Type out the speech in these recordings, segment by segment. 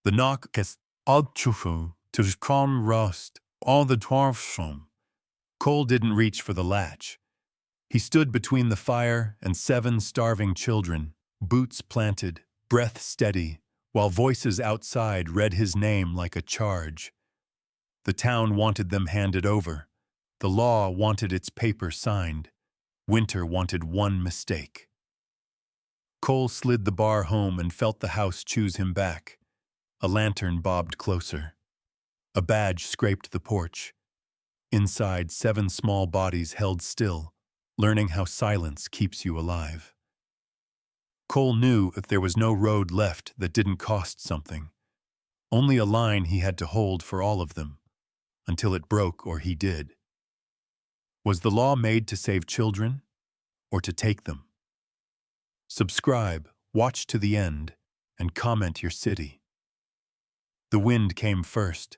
The knock is altrufu to calm rust all the dwarfsham. Cole didn't reach for the latch. He stood between the fire and 7 starving children, boots planted, breath steady, while voices outside read his name like a charge. The town wanted them handed over. The law wanted its paper signed. Winter wanted one mistake. Cole slid the bar home and felt the house choose him back. A lantern bobbed closer. A badge scraped the porch. Inside, 7 small bodies held still, learning how silence keeps you alive. Cole knew if there was no road left that didn't cost something. Only a line he had to hold for all of them, until it broke or he did. Was the law made to save children, or to take them? Subscribe, watch to the end, and comment your city. The wind came first,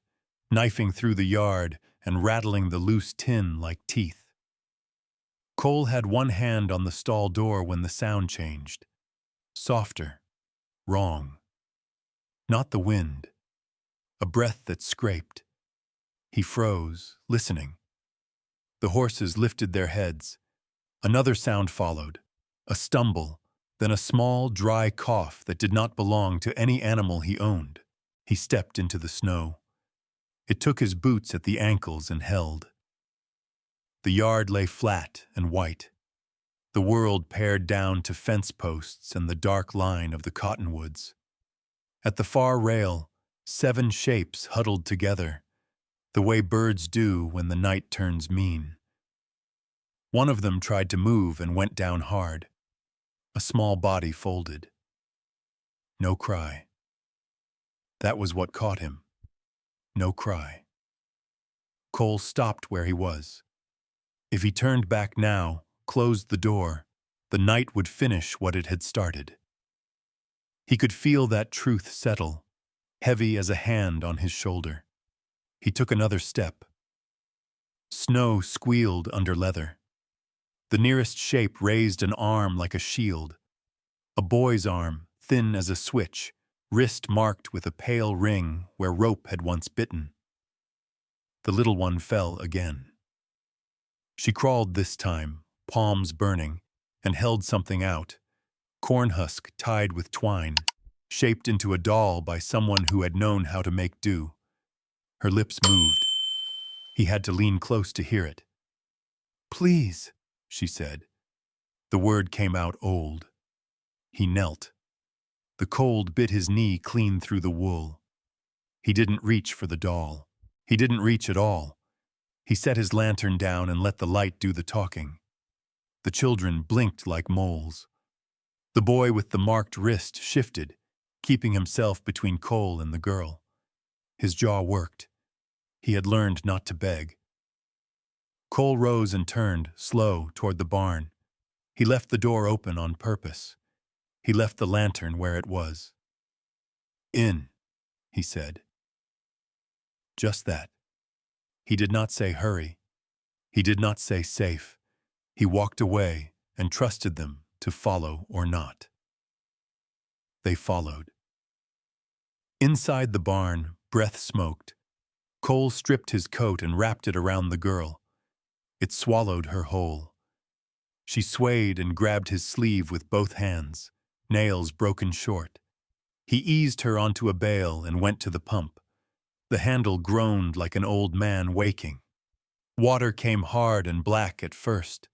knifing through the yard and rattling the loose tin like teeth. Cole had one hand on the stall door when the sound changed. Softer. Wrong. Not the wind. A breath that scraped. He froze, listening. The horses lifted their heads. Another sound followed. A stumble, then a small, dry cough that did not belong to any animal he owned. He stepped into the snow. It took his boots at the ankles and held. The yard lay flat and white. The world pared down to fence posts and the dark line of the cottonwoods. At the far rail, 7 shapes huddled together, the way birds do when the night turns mean. One of them tried to move and went down hard. A small body folded. No cry. That was what caught him. No cry. Cole stopped where he was. If he turned back now, closed the door, the night would finish what it had started. He could feel that truth settle, heavy as a hand on his shoulder. He took another step. Snow squealed under leather. The nearest shape raised an arm like a shield. A boy's arm, thin as a switch, wrist marked with a pale ring where rope had once bitten. The little one fell again. She crawled this time, palms burning, and held something out. Corn husk tied with twine, shaped into a doll by someone who had known how to make do. Her lips moved. He had to lean close to hear it. "Please," she said. The word came out old. He knelt. The cold bit his knee clean through the wool. He didn't reach for the doll. He didn't reach at all. He set his lantern down and let the light do the talking. The children blinked like moles. The boy with the marked wrist shifted, keeping himself between Cole and the girl. His jaw worked. He had learned not to beg. Cole rose and turned, slow, toward the barn. He left the door open on purpose. He left the lantern where it was. "In," he said. Just that. He did not say hurry. He did not say safe. He walked away and trusted them to follow or not. They followed. Inside the barn, breath smoked. Cole stripped his coat and wrapped it around the girl. It swallowed her whole. She swayed and grabbed his sleeve with both hands, nails broken short. He eased her onto a bale and went to the pump. The handle groaned like an old man waking. Water came hard and black at first,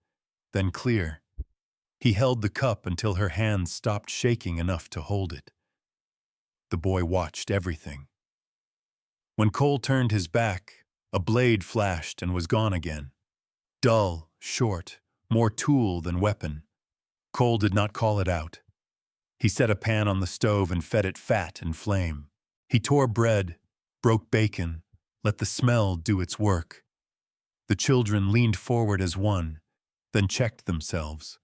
then clear. He held the cup until her hands stopped shaking enough to hold it. The boy watched everything. When Cole turned his back, a blade flashed and was gone again. Dull, short, more tool than weapon. Cole did not call it out. He set a pan on the stove and fed it fat and flame. He tore bread, broke bacon, let the smell do its work. The children leaned forward as one, then checked themselves.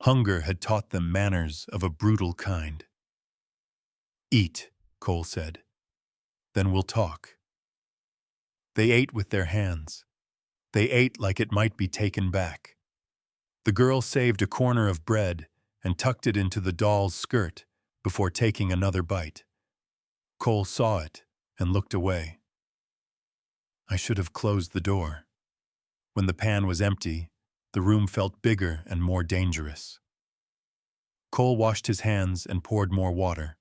Hunger had taught them manners of a brutal kind. "Eat," Cole said. "Then we'll talk." They ate with their hands. They ate like it might be taken back. The girl saved a corner of bread and tucked it into the doll's skirt before taking another bite. Cole saw it and looked away. I should have closed the door. When the pan was empty, the room felt bigger and more dangerous. Cole washed his hands and poured more water.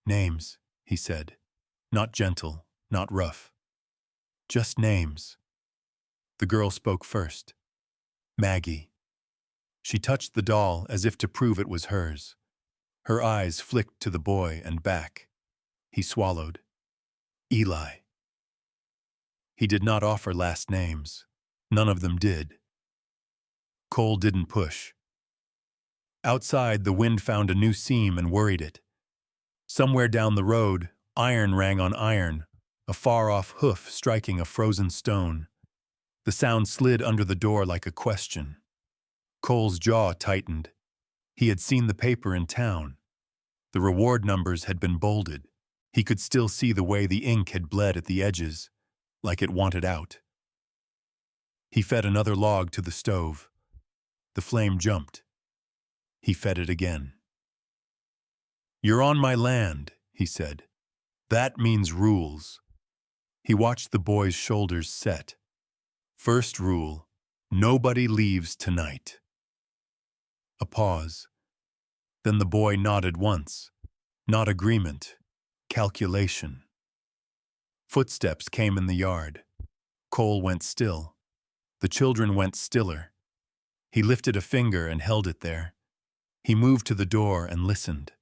Names, he said. Not gentle, not rough. Just names. The girl spoke first. Maggie. She touched the doll as if to prove it was hers. Her eyes flicked to the boy and back. He swallowed. Eli. He did not offer last names. None of them did. Cole didn't push. Outside, the wind found a new seam and worried it. Somewhere down the road, iron rang on iron, a far-off hoof striking a frozen stone. The sound slid under the door like a question. Cole's jaw tightened. He had seen the paper in town. The reward numbers had been bolded. He could still see the way the ink had bled at the edges, like it wanted out. He fed another log to the stove. The flame jumped. He fed it again. "You're on my land," he said. "That means rules." He watched the boy's shoulders set. First rule, nobody leaves tonight. A pause. Then the boy nodded once. Not agreement, calculation. Footsteps came in the yard. Cole went still. The children went stiller. He lifted a finger and held it there. He moved to the door and listened.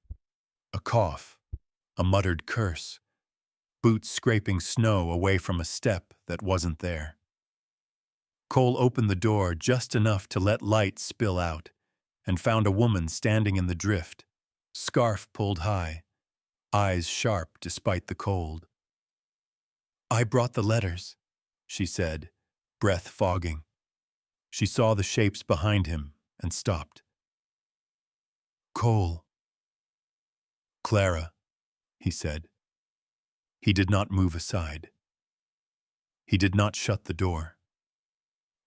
A cough, a muttered curse, boots scraping snow away from a step that wasn't there. Cole opened the door just enough to let light spill out and found a woman standing in the drift, scarf pulled high, eyes sharp despite the cold. "I brought the letters," she said, breath fogging. She saw the shapes behind him and stopped. "Cole." "Clara," he said. He did not move aside. He did not shut the door.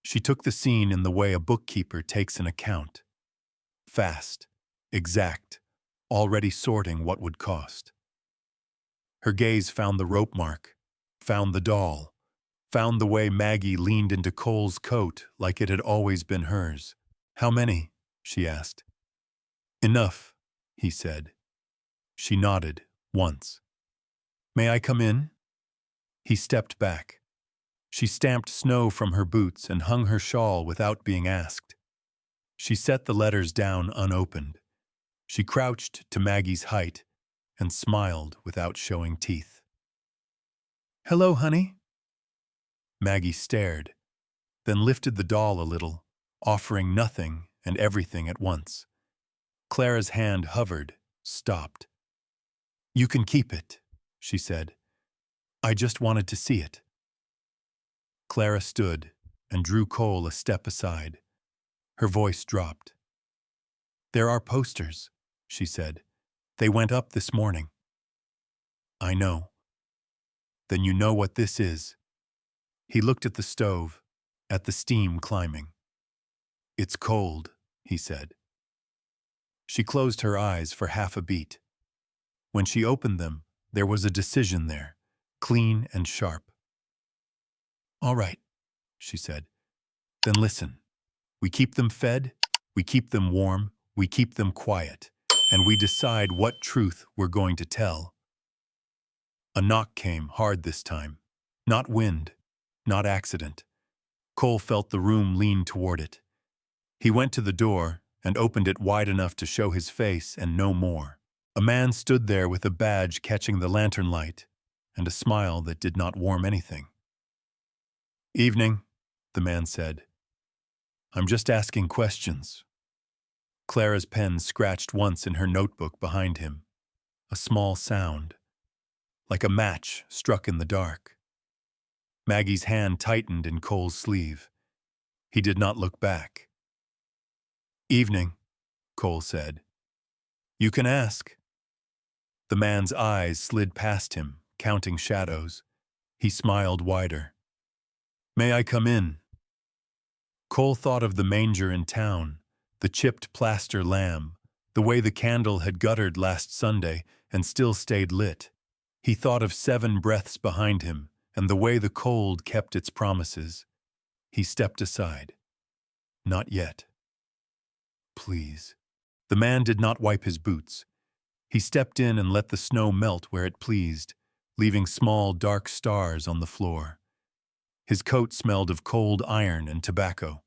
She took the scene in the way a bookkeeper takes an account. Fast, exact, already sorting what would cost. Her gaze found the rope mark, found the doll, found the way Maggie leaned into Cole's coat like it had always been hers. "How many?" she asked. "Enough," he said. She nodded, once. "May I come in?" He stepped back. She stamped snow from her boots and hung her shawl without being asked. She set the letters down unopened. She crouched to Maggie's height and smiled without showing teeth. "Hello, honey." Maggie stared, then lifted the doll a little, offering nothing and everything at once. Clara's hand hovered, stopped. "You can keep it," she said. "I just wanted to see it." Clara stood and drew Cole a step aside. Her voice dropped. "There are posters," she said. "They went up this morning." "I know." "Then you know what this is." He looked at the stove, at the steam climbing. "It's cold," he said. She closed her eyes for half a beat. When she opened them, there was a decision there, clean and sharp. "All right," she said. "Then listen. We keep them fed, we keep them warm, we keep them quiet, and we decide what truth we're going to tell." A knock came, hard this time. Not wind, not accident. Cole felt the room lean toward it. He went to the door and opened it wide enough to show his face and no more. A man stood there with a badge catching the lantern light and a smile that did not warm anything. "Evening," the man said. "I'm just asking questions." Clara's pen scratched once in her notebook behind him. A small sound, like a match struck in the dark. Maggie's hand tightened in Cole's sleeve. He did not look back. "Evening," Cole said. "You can ask." The man's eyes slid past him, counting shadows. He smiled wider. "May I come in?" Cole thought of the manger in town, the chipped plaster lamb, the way the candle had guttered last Sunday and still stayed lit. He thought of 7 breaths behind him and the way the cold kept its promises. He stepped aside. Not yet. Please. The man did not wipe his boots. He stepped in and let the snow melt where it pleased, leaving small, dark stars on the floor. His coat smelled of cold iron and tobacco.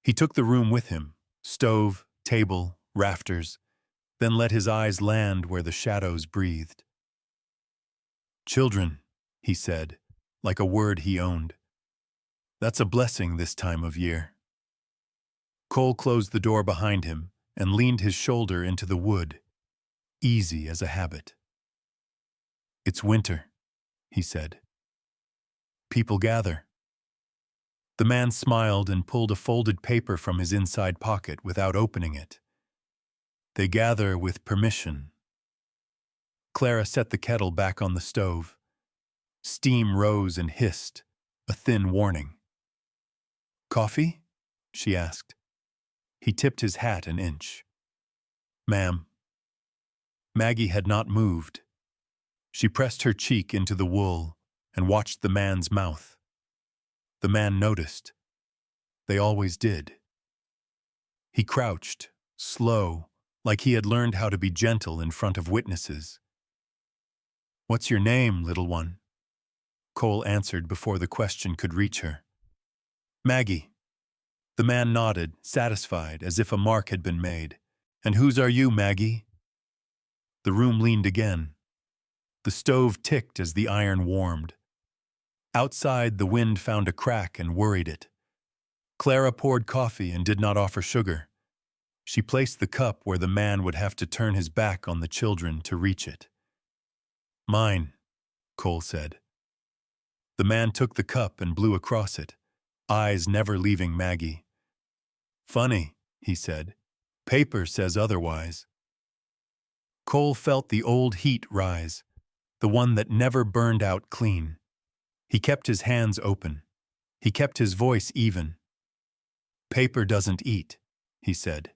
He took the room with him, stove, table, rafters, then let his eyes land where the shadows breathed. Children, he said, like a word he owned. That's a blessing this time of year. Cole closed the door behind him and leaned his shoulder into the wood, easy as a habit. It's winter, he said. People gather. The man smiled and pulled a folded paper from his inside pocket without opening it. They gather with permission. Clara set the kettle back on the stove. Steam rose and hissed, a thin warning. Coffee? She asked. He tipped his hat an inch. Ma'am. Maggie had not moved. She pressed her cheek into the wool and watched the man's mouth. The man noticed. They always did. He crouched, slow, like he had learned how to be gentle in front of witnesses. What's your name, little one? Cole answered before the question could reach her. Maggie. The man nodded, satisfied, as if a mark had been made. And whose are you, Maggie? The room leaned again. The stove ticked as the iron warmed. Outside, the wind found a crack and worried it. Clara poured coffee and did not offer sugar. She placed the cup where the man would have to turn his back on the children to reach it. Mine, Cole said. The man took the cup and blew across it, eyes never leaving Maggie. Funny, he said. Paper says otherwise. Cole felt the old heat rise, the one that never burned out clean. He kept his hands open. He kept his voice even. Paper doesn't eat, he said.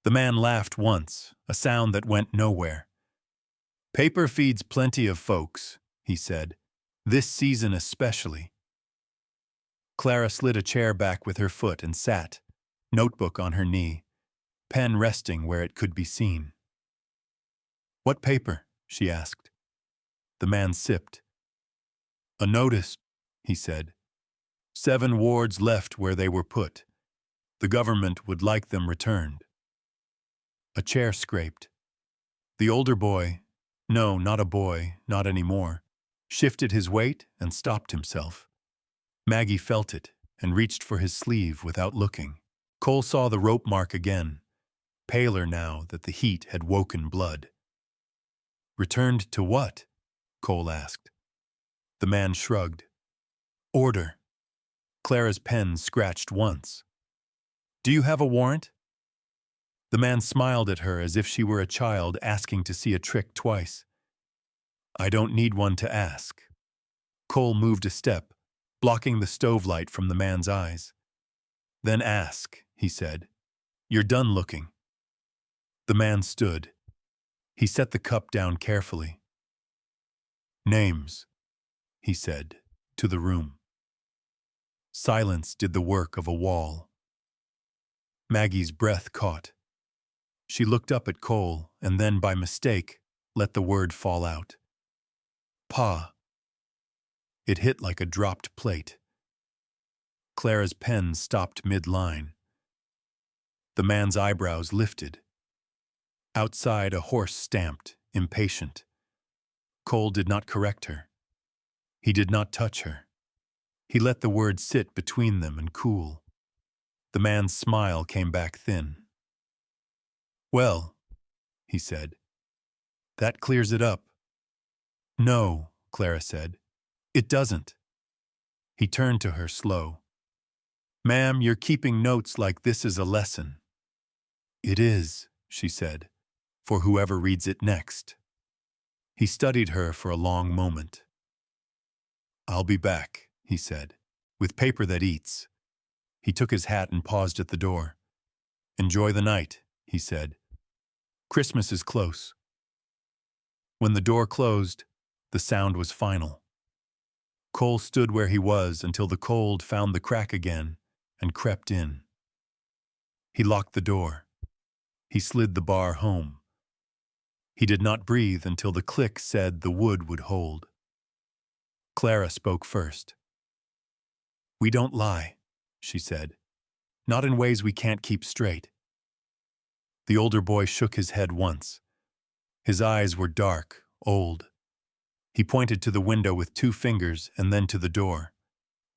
The man laughed once, a sound that went nowhere. Paper feeds plenty of folks, he said, this season especially. Clara slid a chair back with her foot and sat, notebook on her knee, pen resting where it could be seen. What paper? She asked. The man sipped. A notice, he said. 7 wards left where they were put. The government would like them returned. A chair scraped. The older boy, no, not a boy, not anymore, shifted his weight and stopped himself. Maggie felt it and reached for his sleeve without looking. Cole saw the rope mark again, paler now that the heat had woken blood. Returned to what? Cole asked. The man shrugged. Order. Clara's pen scratched once. Do you have a warrant? The man smiled at her as if she were a child asking to see a trick twice. I don't need one to ask. Cole moved a step, blocking the stove light from the man's eyes. Then ask, he said. You're done looking. The man stood. He set the cup down carefully. Names, he said, to the room. Silence did the work of a wall. Maggie's breath caught. She looked up at Cole and then, by mistake, let the word fall out. Pa. It hit like a dropped plate. Clara's pen stopped mid-line. The man's eyebrows lifted. Outside, a horse stamped, impatient. Cole did not correct her. He did not touch her. He let the word sit between them and cool. The man's smile came back thin. Well, he said, that clears it up. No, Clara said, it doesn't. He turned to her slow. Ma'am, you're keeping notes like this is a lesson. It is, she said, for whoever reads it next. He studied her for a long moment. I'll be back, he said, with paper that eats. He took his hat and paused at the door. Enjoy the night, he said. Christmas is close. When the door closed, the sound was final. Cole stood where he was until the cold found the crack again and crept in. He locked the door. He slid the bar home. He did not breathe until the click said the wood would hold. Clara spoke first. "We don't lie," she said. "Not in ways we can't keep straight." The older boy shook his head once. His eyes were dark, old. He pointed to the window with 2 fingers and then to the door.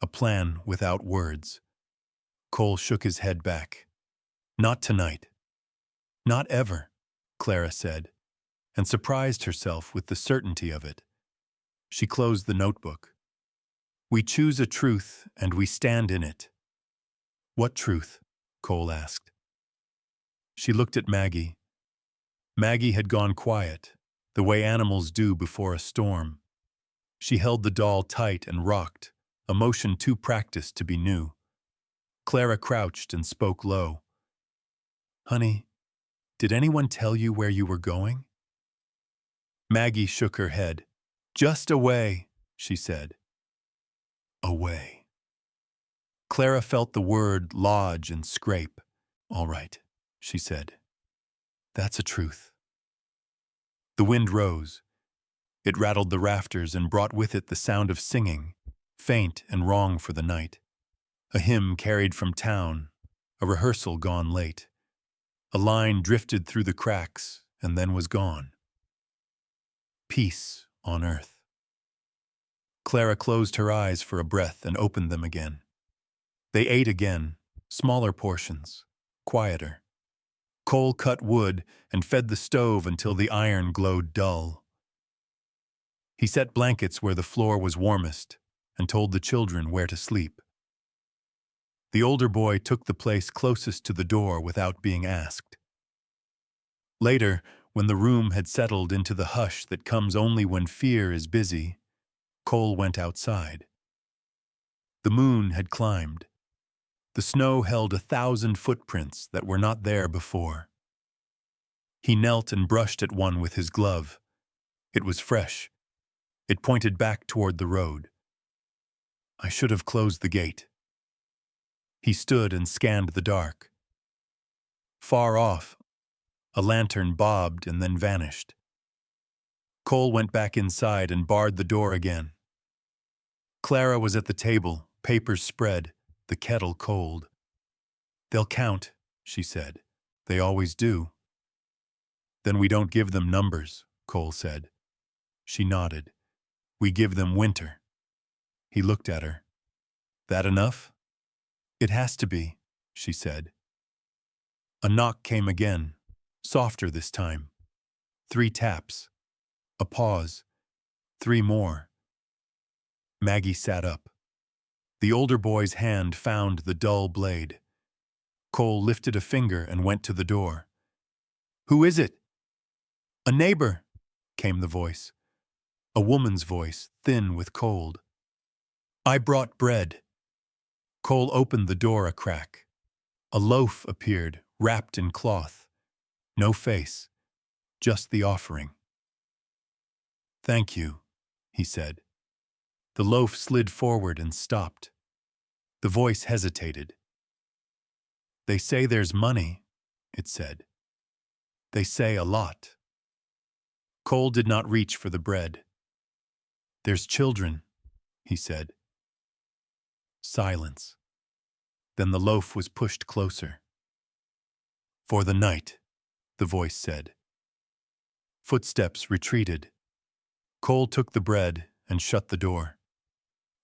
A plan without words. Cole shook his head back. "Not tonight." "Not ever," Clara said, and surprised herself with the certainty of it. She closed the notebook. "We choose a truth and we stand in it." "What truth?" Cole asked. She looked at Maggie. Maggie had gone quiet, the way animals do before a storm. She held the doll tight and rocked, a motion too practiced to be new. Clara crouched and spoke low. "Honey, did anyone tell you where you were going?" Maggie shook her head. "Just away," she said. Away. Clara felt the word lodge and scrape. "All right," she said. "That's a truth." The wind rose. It rattled the rafters and brought with it the sound of singing, faint and wrong for the night. A hymn carried from town, a rehearsal gone late. A line drifted through the cracks and then was gone. Peace on earth. Clara closed her eyes for a breath and opened them again. They ate again, smaller portions, quieter. Cole cut wood and fed the stove until the iron glowed dull. He set blankets where the floor was warmest and told the children where to sleep. The older boy took the place closest to the door without being asked. Later, when the room had settled into the hush that comes only when fear is busy, Cole went outside. The moon had climbed. The snow held 1,000 footprints that were not there before. He knelt and brushed at one with his glove. It was fresh. It pointed back toward the road. "I should have closed the gate." He stood and scanned the dark. Far off, a lantern bobbed and then vanished. Cole went back inside and barred the door again. Clara was at the table, papers spread, the kettle cold. "They'll count," she said. "They always do." "Then we don't give them numbers," Cole said. She nodded. "We give them winter." He looked at her. "That enough?" "It has to be," she said. A knock came again, softer this time. 3 taps. A pause. 3 more. Maggie sat up. The older boy's hand found the dull blade. Cole lifted a finger and went to the door. "Who is it?" "A neighbor," came the voice. A woman's voice, thin with cold. "I brought bread." Cole opened the door a crack. A loaf appeared, wrapped in cloth. No face, just the offering. "Thank you," he said. The loaf slid forward and stopped. The voice hesitated. "They say there's money," it said. "They say a lot." Cole did not reach for the bread. "There's children," he said. Silence. Then the loaf was pushed closer. "For the night," the voice said. Footsteps retreated. Cole took the bread and shut the door.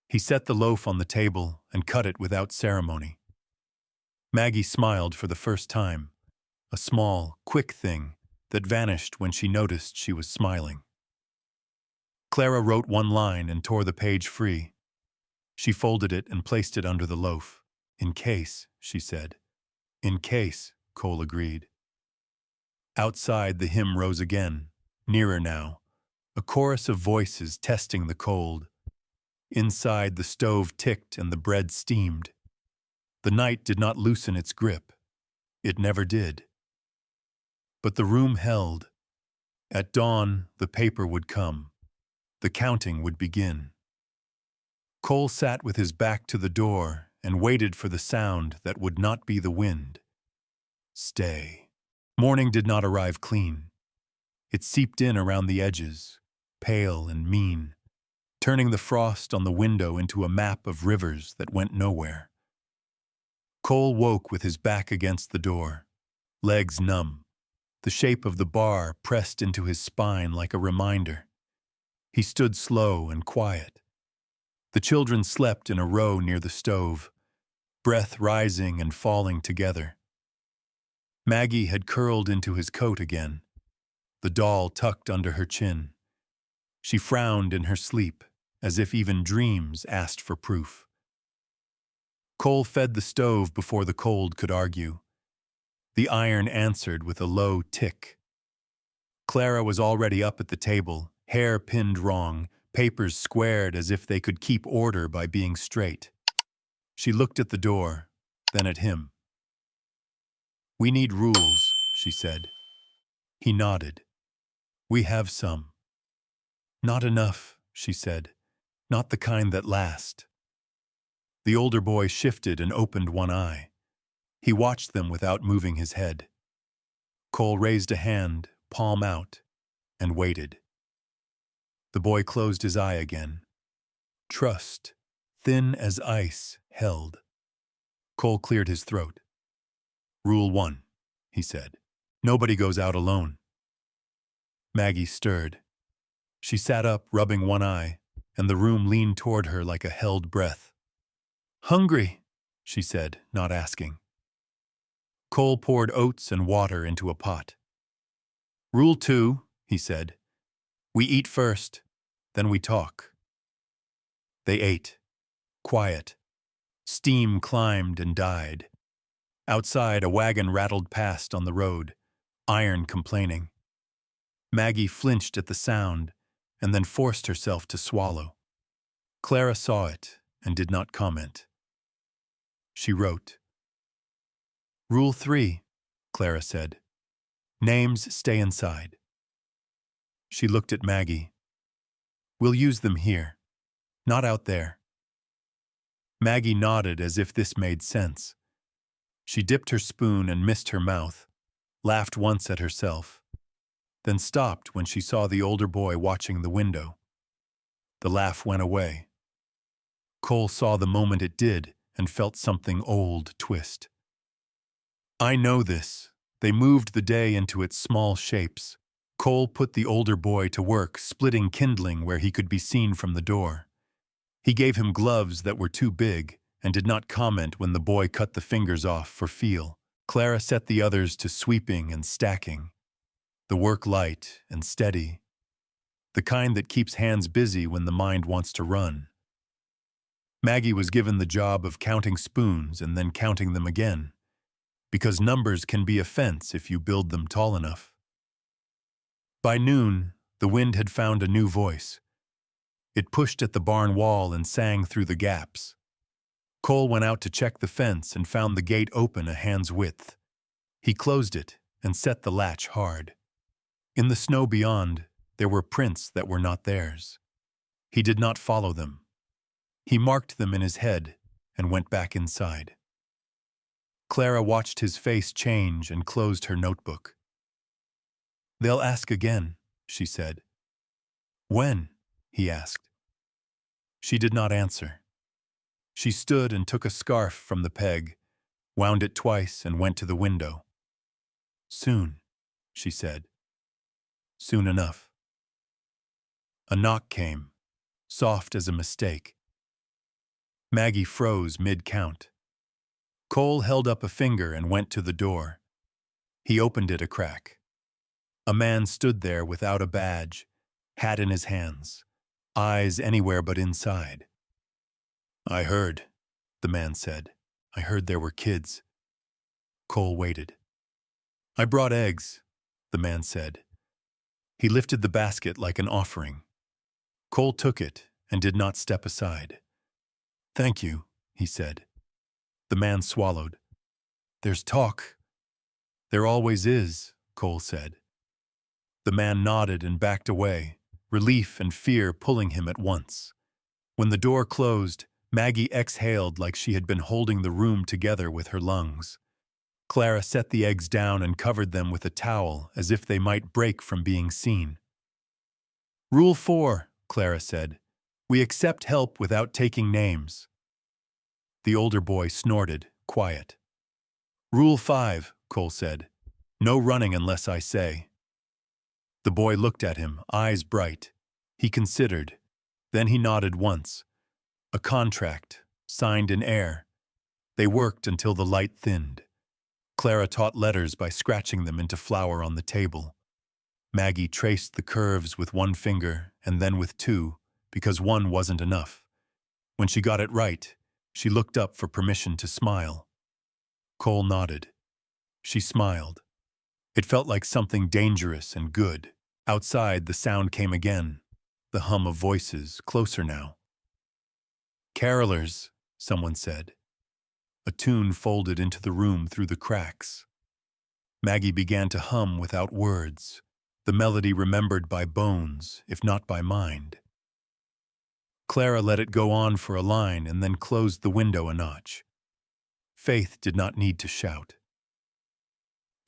He set the loaf on the table and cut it without ceremony. Maggie smiled for the first time, a small, quick thing that vanished when she noticed she was smiling. Clara wrote 1 line and tore the page free. She folded it and placed it under the loaf. "In case," she said. "In case," Cole agreed. Outside, the hymn rose again, nearer now, a chorus of voices testing the cold. Inside, the stove ticked and the bread steamed. The night did not loosen its grip. It never did. But the room held. At dawn, the paper would come. The counting would begin. Cole sat with his back to the door and waited for the sound that would not be the wind. Stay. Morning did not arrive clean. It seeped in around the edges, pale and mean, turning the frost on the window into a map of rivers that went nowhere. Cole woke with his back against the door, legs numb, the shape of the bar pressed into his spine like a reminder. He stood slow and quiet. The children slept in a row near the stove, breath rising and falling together. Maggie had curled into his coat again, the doll tucked under her chin. She frowned in her sleep, as if even dreams asked for proof. Cole fed the stove before the cold could argue. The iron answered with a low tick. Clara was already up at the table, hair pinned wrong, papers squared as if they could keep order by being straight. She looked at the door, then at him. "We need rules," she said. He nodded. "We have some." "Not enough," she said. "Not the kind that last." The older boy shifted and opened one eye. He watched them without moving his head. Cole raised a hand, palm out, and waited. The boy closed his eye again. Trust, thin as ice, held. Cole cleared his throat. "Rule 1, he said. "Nobody goes out alone." Maggie stirred. She sat up, rubbing one eye, and the room leaned toward her like a held breath. "Hungry," she said, not asking. Cole poured oats and water into a pot. "Rule 2, he said. "We eat first, then we talk." They ate. Quiet. Steam climbed and died. Outside, a wagon rattled past on the road, iron complaining. Maggie flinched at the sound and then forced herself to swallow. Clara saw it and did not comment. She wrote. "Rule 3, Clara said. "Names stay inside." She looked at Maggie. "We'll use them here, not out there." Maggie nodded as if this made sense. She dipped her spoon and missed her mouth, laughed once at herself, then stopped when she saw the older boy watching the window. The laugh went away. Cole saw the moment it did and felt something old twist. "I know this." They moved the day into its small shapes. Cole put the older boy to work splitting kindling where he could be seen from the door. He gave him gloves that were too big and did not comment when the boy cut the fingers off for feel. Clara set the others to sweeping and stacking. The work light and steady. The kind that keeps hands busy when the mind wants to run. Maggie was given the job of counting spoons and then counting them again, because numbers can be a fence if you build them tall enough. By noon, the wind had found a new voice. It pushed at the barn wall and sang through the gaps. Cole went out to check the fence and found the gate open a hand's width. He closed it and set the latch hard. In the snow beyond, there were prints that were not theirs. He did not follow them. He marked them in his head and went back inside. Clara watched his face change and closed her notebook. "They'll ask again," she said. "When?" he asked. She did not answer. She stood and took a scarf from the peg, wound it twice and went to the window. "Soon," she said. "Soon enough." A knock came, soft as a mistake. Maggie froze mid-count. Cole held up a finger and went to the door. He opened it a crack. A man stood there without a badge, hat in his hands, eyes anywhere but inside. "I heard," the man said. "I heard there were kids." Cole waited. "I brought eggs," the man said. He lifted the basket like an offering. Cole took it and did not step aside. "Thank you," he said. The man swallowed. "There's talk." "There always is," Cole said. The man nodded and backed away, relief and fear pulling him at once. When the door closed, Maggie exhaled like she had been holding the room together with her lungs. Clara set the eggs down and covered them with a towel as if they might break from being seen. "Rule 4, Clara said. We accept help without taking names." The older boy snorted, quiet. "Rule 5, Cole said. No running unless I say." The boy looked at him, eyes bright. He considered. Then he nodded once. A contract, signed in air. They worked until the light thinned. Clara taught letters by scratching them into flour on the table. Maggie traced the curves with one finger and then with two, because one wasn't enough. When she got it right, she looked up for permission to smile. Cole nodded. She smiled. It felt like something dangerous and good. Outside, the sound came again, the hum of voices, closer now. "Carolers," someone said. A tune folded into the room through the cracks. Maggie began to hum without words, the melody remembered by bones, if not by mind. Clara let it go on for a line and then closed the window a notch. Faith did not need to shout.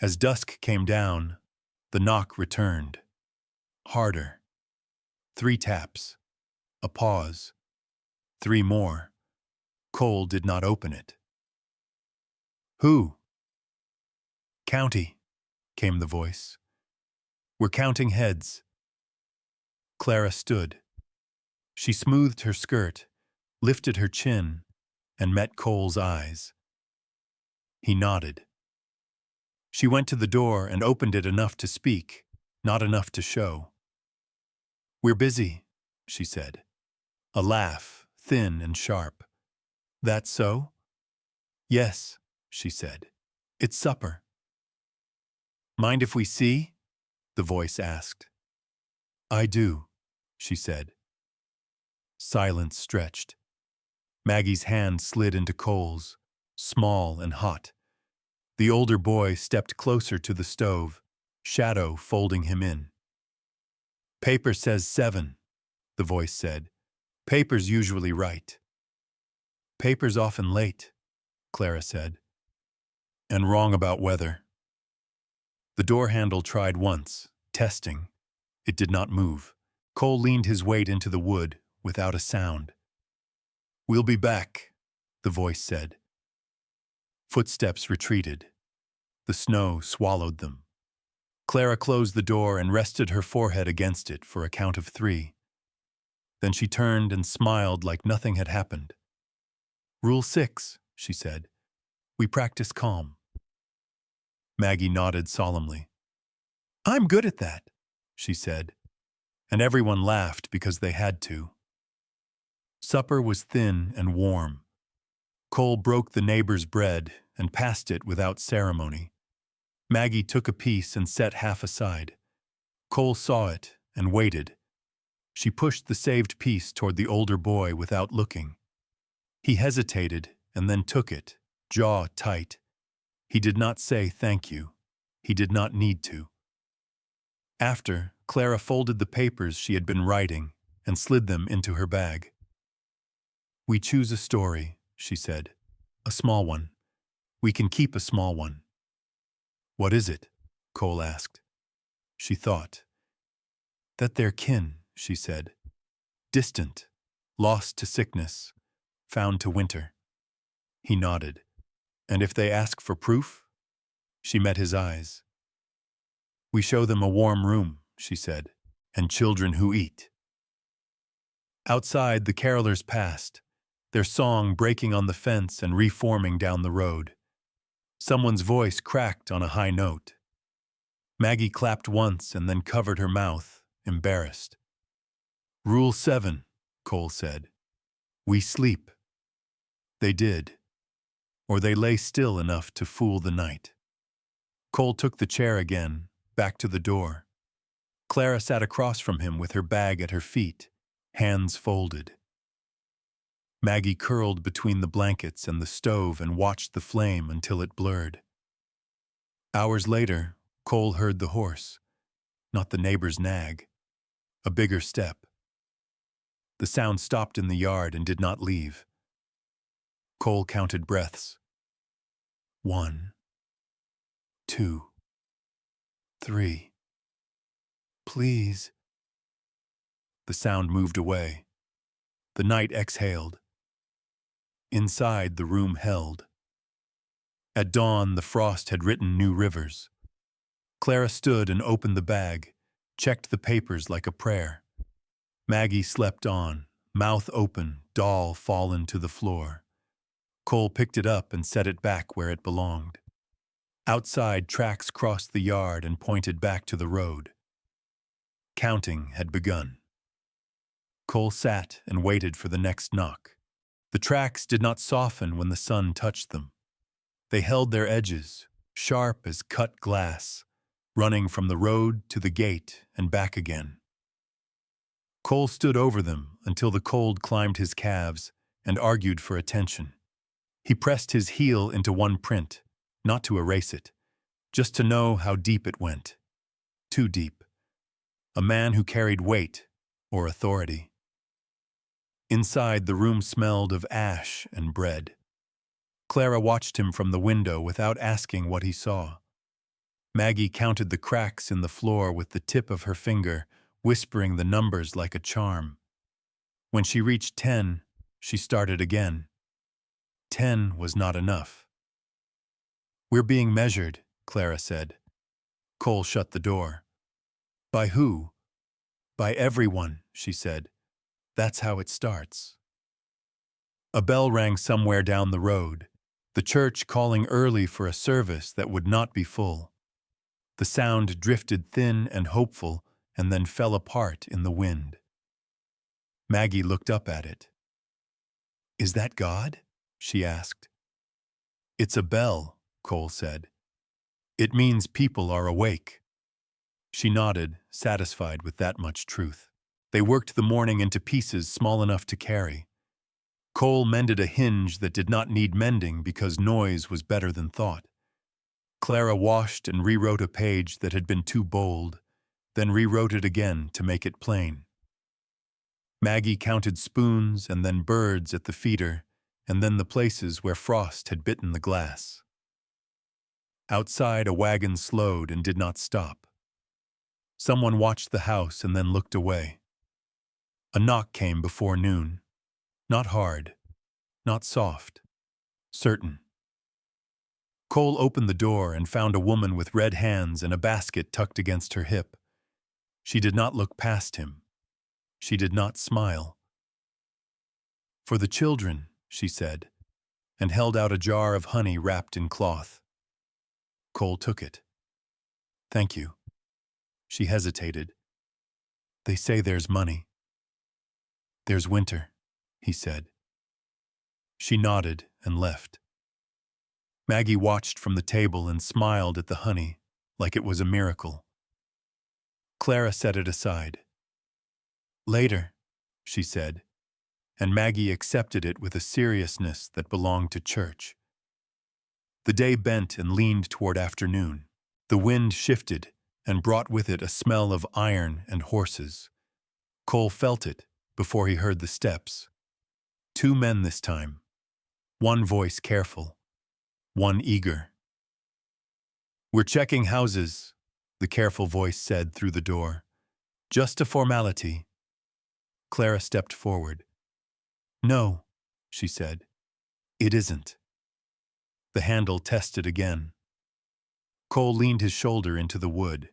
As dusk came down, the knock returned. Harder. 3 taps. A pause. 3 more. Cole did not open it. "Who?" "County," came the voice. "We're counting heads." Clara stood. She smoothed her skirt, lifted her chin, and met Cole's eyes. He nodded. She went to the door and opened it enough to speak, not enough to show. "We're busy," she said. A laugh, thin and sharp. "That so?" "Yes," she said. "It's supper." "Mind if we see?" the voice asked. "I do," she said. Silence stretched. Maggie's hand slid into Cole's, small and hot. The older boy stepped closer to the stove, shadow folding him in. "Paper says 7, the voice said. "Paper's usually right." "Paper's often late," Clara said. "And wrong about weather." The door handle tried once, testing. It did not move. Cole leaned his weight into the wood, without a sound. "We'll be back," the voice said. Footsteps retreated. The snow swallowed them. Clara closed the door and rested her forehead against it for a count of 3. Then she turned and smiled like nothing had happened. "Rule 6, she said. "We practice calm." Maggie nodded solemnly. "I'm good at that," she said, and everyone laughed because they had to. Supper was thin and warm. Cole broke the neighbor's bread and passed it without ceremony. Maggie took a piece and set half aside. Cole saw it and waited. She pushed the saved piece toward the older boy without looking. He hesitated and then took it, jaw tight. He did not say thank you. He did not need to. After, Clara folded the papers she had been writing and slid them into her bag. "We choose a story," she said. "A small one. We can keep a small one." "What is it?" Cole asked. She thought. "That they're kin," she said. "Distant, lost to sickness, found to winter." He nodded. "And if they ask for proof?" She met his eyes. "We show them a warm room," she said, "and children who eat." Outside, the carolers passed, their song breaking on the fence and reforming down the road. Someone's voice cracked on a high note. Maggie clapped once and then covered her mouth, embarrassed. "Rule 7, Cole said. "We sleep." They did, or they lay still enough to fool the night. Cole took the chair again, back to the door. Clara sat across from him with her bag at her feet, hands folded. Maggie curled between the blankets and the stove and watched the flame until it blurred. Hours later, Cole heard the horse. not the neighbor's nag. A bigger step. The sound stopped in the yard and did not leave. Cole counted breaths. 1, 2, 3. Please. The sound moved away. The night exhaled. Inside, the room held. At dawn, the frost had written new rivers. Clara stood and opened the bag, checked the papers like a prayer. Maggie slept on, mouth open, doll fallen to the floor. Cole picked it up and set it back where it belonged. Outside, tracks crossed the yard and pointed back to the road. Counting had begun. Cole sat and waited for the next knock. The tracks did not soften when the sun touched them. They held their edges, sharp as cut glass, running from the road to the gate and back again. Cole stood over them until the cold climbed his calves and argued for attention. He pressed his heel into one print, not to erase it, just to know how deep it went. Too deep. A man who carried weight or authority. Inside, the room smelled of ash and bread. Clara watched him from the window without asking what he saw. Maggie counted the cracks in the floor with the tip of her finger, whispering the numbers like a charm. When she reached 10, she started again. 10 was not enough. "We're being measured," Clara said. Cole shut the door. "By who?" "By everyone," she said. "That's how it starts." A bell rang somewhere down the road, the church calling early for a service that would not be full. The sound drifted thin and hopeful and then fell apart in the wind. Maggie looked up at it. "Is that God?" she asked. "It's a bell," Cole said. "It means people are awake." She nodded, satisfied with that much truth. They worked the morning into pieces small enough to carry. Cole mended a hinge that did not need mending because noise was better than thought. Clara washed and rewrote a page that had been too bold, then rewrote it again to make it plain. Maggie counted spoons and then birds at the feeder, and then the places where frost had bitten the glass. Outside, a wagon slowed and did not stop. Someone watched the house and then looked away. A knock came before noon. Not hard, not soft, certain. Cole opened the door and found a woman with red hands and a basket tucked against her hip. She did not look past him. She did not smile. "For the children," she said, and held out a jar of honey wrapped in cloth. Cole took it. "Thank you." She hesitated. "They say there's money." "There's winter," he said. She nodded and left. Maggie watched from the table and smiled at the honey like it was a miracle. Clara set it aside. "Later," she said, and Maggie accepted it with a seriousness that belonged to church. The day bent and leaned toward afternoon. The wind shifted and brought with it a smell of iron and horses. Cole felt it before he heard the steps. 2 men this time. One voice careful, one eager. "We're checking houses," the careful voice said through the door. "Just a formality." Clara stepped forward. "No," she said. "It isn't." The handle tested again. Cole leaned his shoulder into the wood.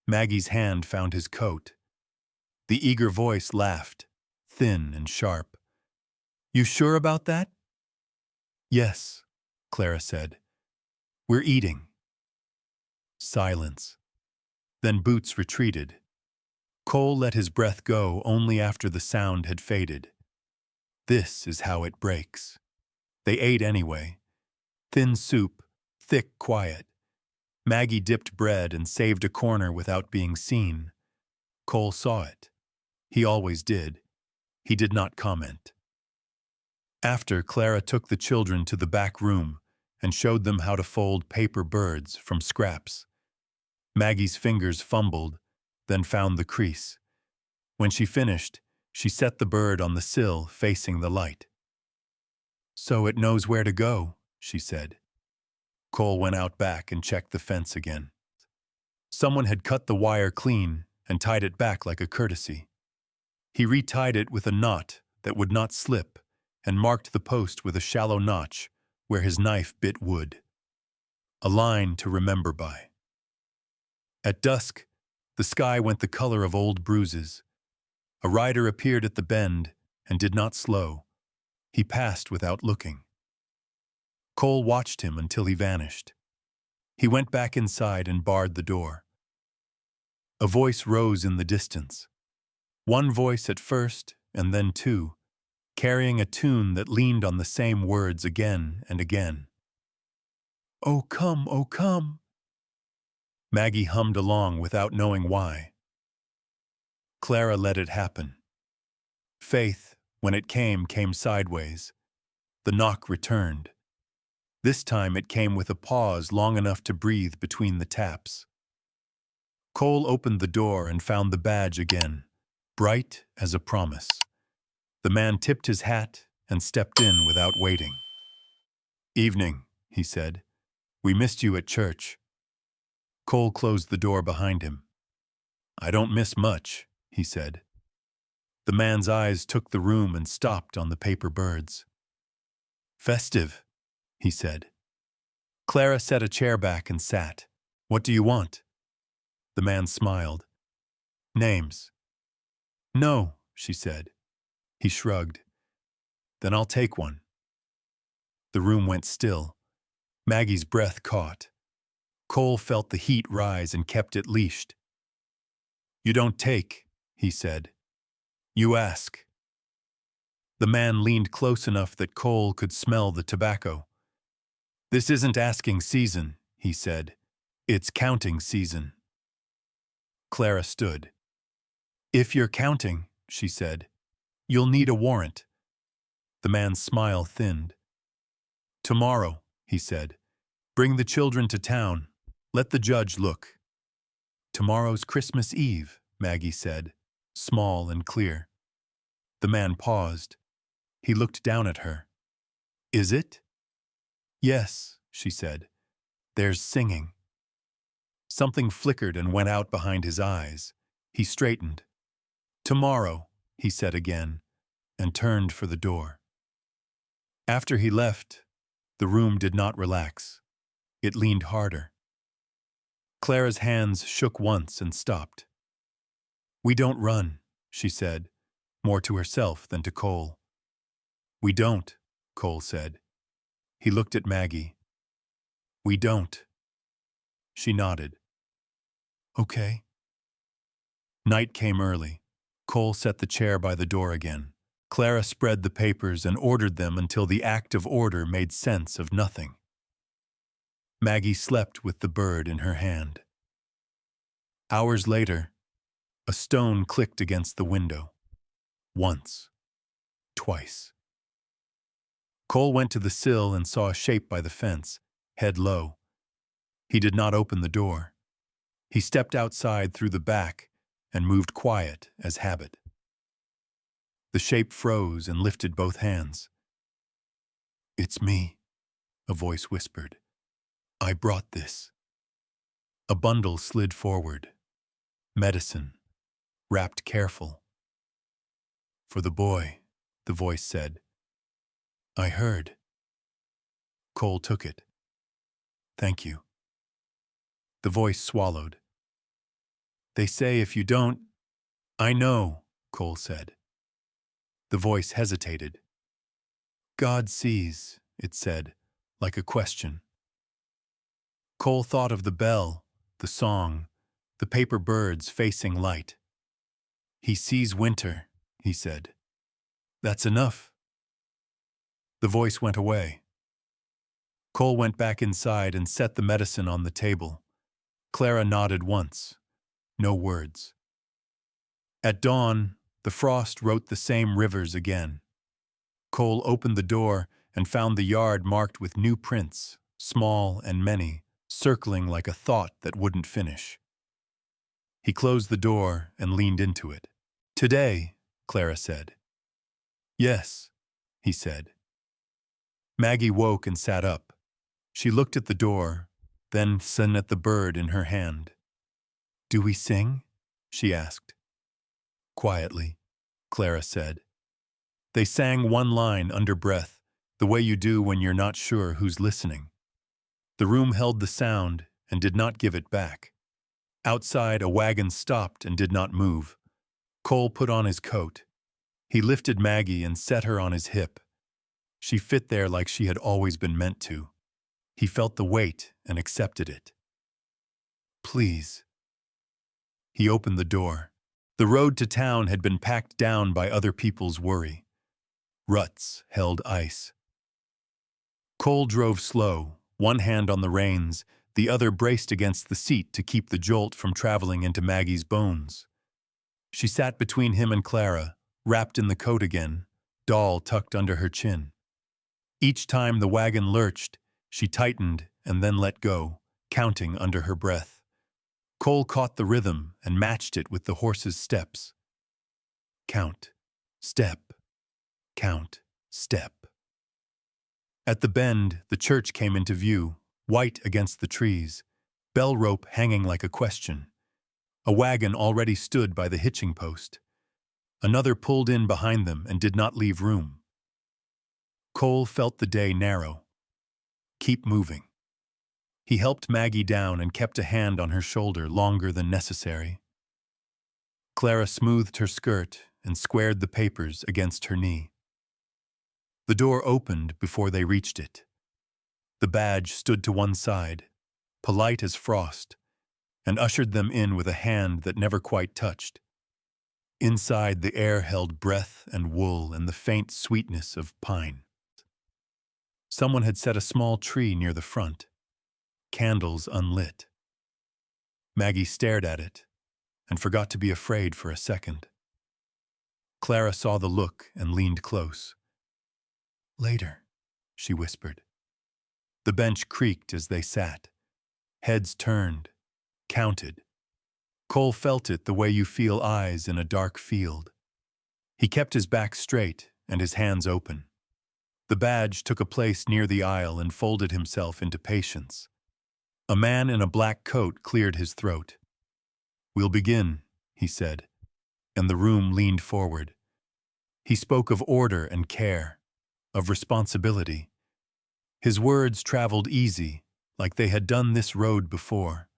Maggie's hand found his coat. The eager voice laughed, thin and sharp. "You sure about that?" "Yes," Clara said. "We're eating." Silence. Then boots retreated. Cole let his breath go only after the sound had faded. This is how it breaks. They ate anyway. Thin soup, thick quiet. Maggie dipped bread and saved a corner without being seen. Cole saw it. He always did. He did not comment. After, Clara took the children to the back room and showed them how to fold paper birds from scraps. Maggie's fingers fumbled, then found the crease. When she finished, she set the bird on the sill facing the light. "So it knows where to go," she said. Cole went out back and checked the fence again. Someone had cut the wire clean and tied it back like a courtesy. He retied it with a knot that would not slip and marked the post with a shallow notch where his knife bit wood. A line to remember by. At dusk, the sky went the color of old bruises. A rider appeared at the bend and did not slow. He passed without looking. Cole watched him until he vanished. He went back inside and barred the door. A voice rose in the distance. One voice at first, and then two, carrying a tune that leaned on the same words again and again. "Oh, come, oh, come." Maggie hummed along without knowing why. Clara let it happen. Faith, when it came sideways. The knock returned. This time it came with a pause long enough to breathe between the taps. Cole opened the door and found the badge again, bright as a promise. The man tipped his hat and stepped in without waiting. "Evening," he said. "We missed you at church." Cole closed the door behind him. "I don't miss much," he said. The man's eyes took the room and stopped on the paper birds. "Festive," he said. Clara set a chair back and sat. "What do you want?" The man smiled. "Names." "No," she said. He shrugged. "Then I'll take one." The room went still. Maggie's breath caught. Cole felt the heat rise and kept it leashed. "You don't take," he said. "You ask." The man leaned close enough that Cole could smell the tobacco. "This isn't asking season," he said. "It's counting season." Clara stood. "If you're counting," she said, "you'll need a warrant." The man's smile thinned. "Tomorrow," he said. "Bring the children to town. Let the judge look." "Tomorrow's Christmas Eve," Maggie said, small and clear. The man paused. He looked down at her. "Is it?" "Yes," she said. "There's singing." Something flickered and went out behind his eyes. He straightened. "Tomorrow," he said again, and turned for the door. After he left, the room did not relax. It leaned harder. Clara's hands shook once and stopped. "We don't run," she said, more to herself than to Cole. "We don't," Cole said. He looked at Maggie. "We don't." She nodded. "Okay." Night came early. Cole set the chair by the door again. Clara spread the papers and ordered them until the act of order made sense of nothing. Maggie slept with the bird in her hand. Hours later, a stone clicked against the window. Once. Twice. Cole went to the sill and saw a shape by the fence, head low. He did not open the door. He stepped outside through the back and moved quiet as habit. The shape froze and lifted both hands. "It's me," a voice whispered. "I brought this." A bundle slid forward. Medicine, wrapped careful. "For the boy," the voice said. "I heard." Cole took it. "Thank you." The voice swallowed. "They say if you don't—" "I know," Cole said. The voice hesitated. "God sees," it said, like a question. Cole thought of the bell, the song, the paper birds facing light. "He sees winter," he said. "That's enough." The voice went away. Cole went back inside and set the medicine on the table. Clara nodded once. No words. At dawn, the frost wrote the same rivers again. Cole opened the door and found the yard marked with new prints, small and many, circling like a thought that wouldn't finish. He closed the door and leaned into it. "Today," Clara said. "Yes," he said. Maggie woke and sat up. She looked at the door, then at the bird in her hand. "Do we sing?" she asked. "Quietly," Clara said. They sang one line under breath, the way you do when you're not sure who's listening. The room held the sound and did not give it back. Outside, a wagon stopped and did not move. Cole put on his coat. He lifted Maggie and set her on his hip. She fit there like she had always been meant to. He felt the weight and accepted it. "Please." He opened the door. The road to town had been packed down by other people's worry. Ruts held ice. Cole drove slow, one hand on the reins, the other braced against the seat to keep the jolt from traveling into Maggie's bones. She sat between him and Clara, wrapped in the coat again, doll tucked under her chin. Each time the wagon lurched, she tightened and then let go, counting under her breath. Cole caught the rhythm and matched it with the horse's steps. Count, step, count, step. At the bend, the church came into view, white against the trees, bell rope hanging like a question. A wagon already stood by the hitching post. Another pulled in behind them and did not leave room. Cole felt the day narrow. Keep moving. He helped Maggie down and kept a hand on her shoulder longer than necessary. Clara smoothed her skirt and squared the papers against her knee. The door opened before they reached it. The badge stood to one side, polite as frost, and ushered them in with a hand that never quite touched. Inside, the air held breath and wool and the faint sweetness of pine. Someone had set a small tree near the front, candles unlit. Maggie stared at it and forgot to be afraid for a second. Clara saw the look and leaned close. "Later," she whispered. The bench creaked as they sat. Heads turned, counted. Cole felt it the way you feel eyes in a dark field. He kept his back straight and his hands open. The badge took a place near the aisle and folded himself into patience. A man in a black coat cleared his throat. "We'll begin," he said, and the room leaned forward. He spoke of order and care, of responsibility. His words traveled easy, like they had done this road before.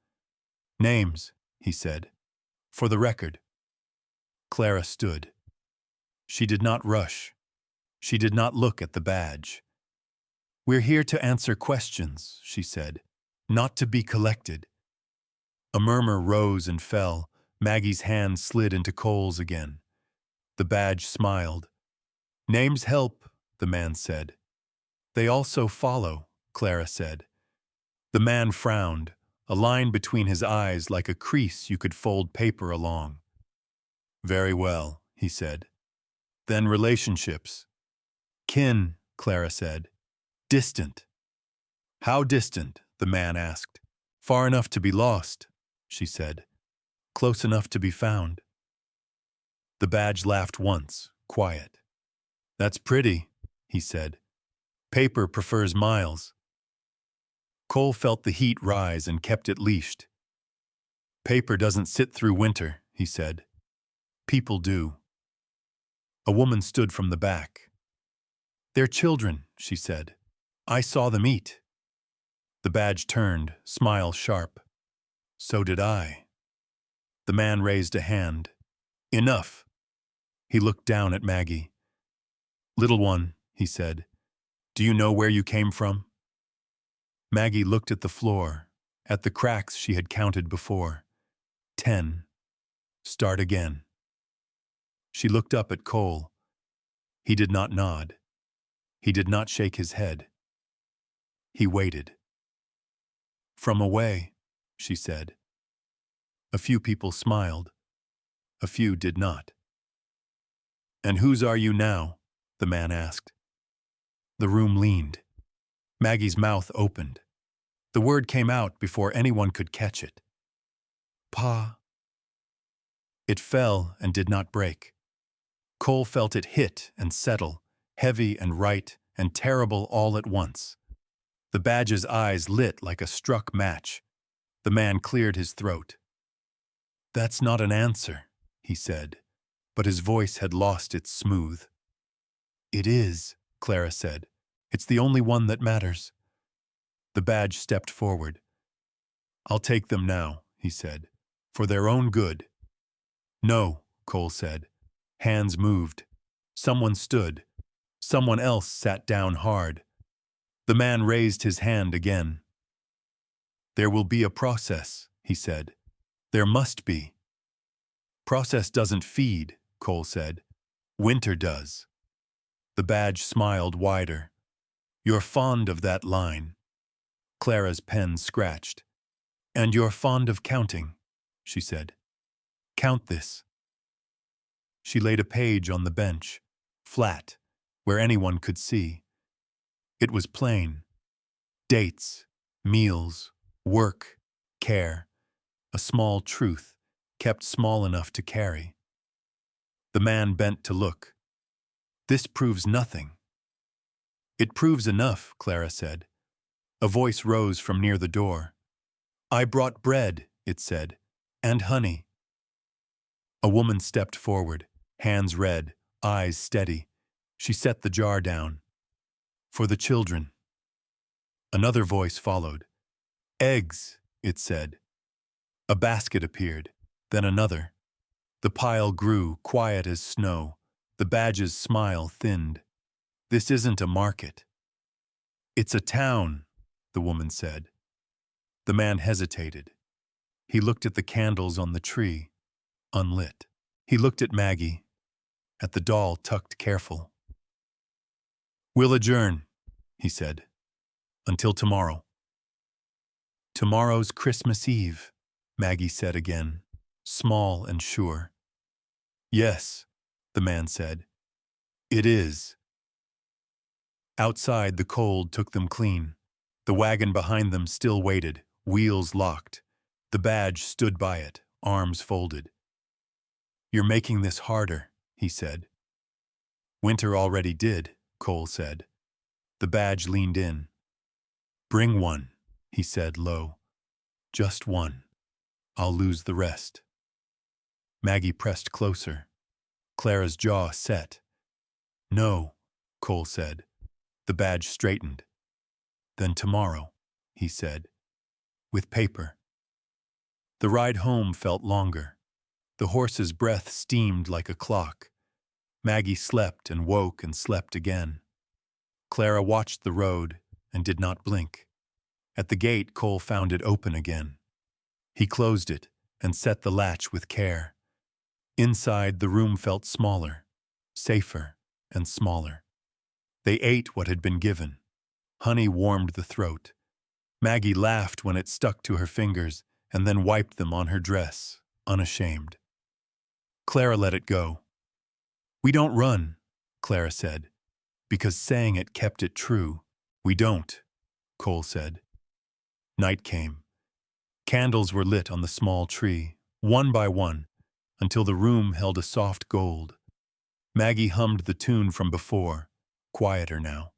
"Names," he said, "for the record." Clara stood. She did not rush. She did not look at the badge. "We're here to answer questions," she said, "not to be collected." A murmur rose and fell. Maggie's hand slid into Cole's again. The badge smiled. "Names help," the man said. "They also follow," Clara said. The man frowned, a line between his eyes like a crease you could fold paper along. "Very well," he said. "Then relationships." "Kin," Clara said. "Distant." "How distant?" the man asked. "Far enough to be lost," she said. "Close enough to be found." The badge laughed once, quiet. "That's pretty," he said. "Paper prefers miles." Cole felt the heat rise and kept it leashed. "Paper doesn't sit through winter," he said. "People do." A woman stood from the back. "They're children," she said. "I saw them eat." The badge turned, smile sharp. "So did I." The man raised a hand. "Enough." He looked down at Maggie. "Little one," he said, "do you know where you came from?" Maggie looked at the floor, at the cracks she had counted before. 10. Start again. She looked up at Cole. He did not nod. He did not shake his head. He waited. "From away," she said. A few people smiled. A few did not. "And whose are you now?" the man asked. The room leaned. Maggie's mouth opened. The word came out before anyone could catch it. "Pa." It fell and did not break. Cole felt it hit and settle, heavy and right and terrible all at once. The badge's eyes lit like a struck match. The man cleared his throat. "That's not an answer," he said, but his voice had lost its smooth. "It is," Clara said. "It's the only one that matters." The badge stepped forward. "I'll take them now," he said, "for their own good." "No," Cole said. Hands moved. Someone stood. Someone else sat down hard. The man raised his hand again. "There will be a process," he said. "There must be." "Process doesn't feed," Cole said. "Winter does." The badge smiled wider. "You're fond of that line." Clara's pen scratched. "And you're fond of counting," she said. "Count this." She laid a page on the bench, flat, where anyone could see. It was plain. Dates, meals, work, care, a small truth, kept small enough to carry. The man bent to look. "This proves nothing." "It proves enough," Clara said. A voice rose from near the door. "I brought bread," it said, "and honey." A woman stepped forward, hands red, eyes steady. She set the jar down. "For the children." Another voice followed. "Eggs," it said. A basket appeared, then another. The pile grew, quiet as snow. The badge's smile thinned. "This isn't a market." "It's a town," the woman said. The man hesitated. He looked at the candles on the tree, unlit. He looked at Maggie, at the doll tucked careful. "We'll adjourn," he said, "until tomorrow." "Tomorrow's Christmas Eve," Maggie said again, small and sure. "Yes," the man said. "It is." Outside, the cold took them clean. The wagon behind them still waited, wheels locked. The badge stood by it, arms folded. "You're making this harder," he said. "Winter already did," Cole said. The badge leaned in. "Bring one," he said low. "Just one. I'll lose the rest." Maggie pressed closer. Clara's jaw set. "No," Cole said. The badge straightened. "Then tomorrow," he said, "with paper." The ride home felt longer. The horse's breath steamed like a clock. Maggie slept and woke and slept again. Clara watched the road and did not blink. At the gate, Cole found it open again. He closed it and set the latch with care. Inside, the room felt smaller, safer, and smaller. They ate what had been given. Honey warmed the throat. Maggie laughed when it stuck to her fingers and then wiped them on her dress, unashamed. Clara let it go. "We don't run," Clara said, because saying it kept it true. "We don't," Cole said. Night came. Candles were lit on the small tree, one by one, until the room held a soft gold. Maggie hummed the tune from before, quieter now.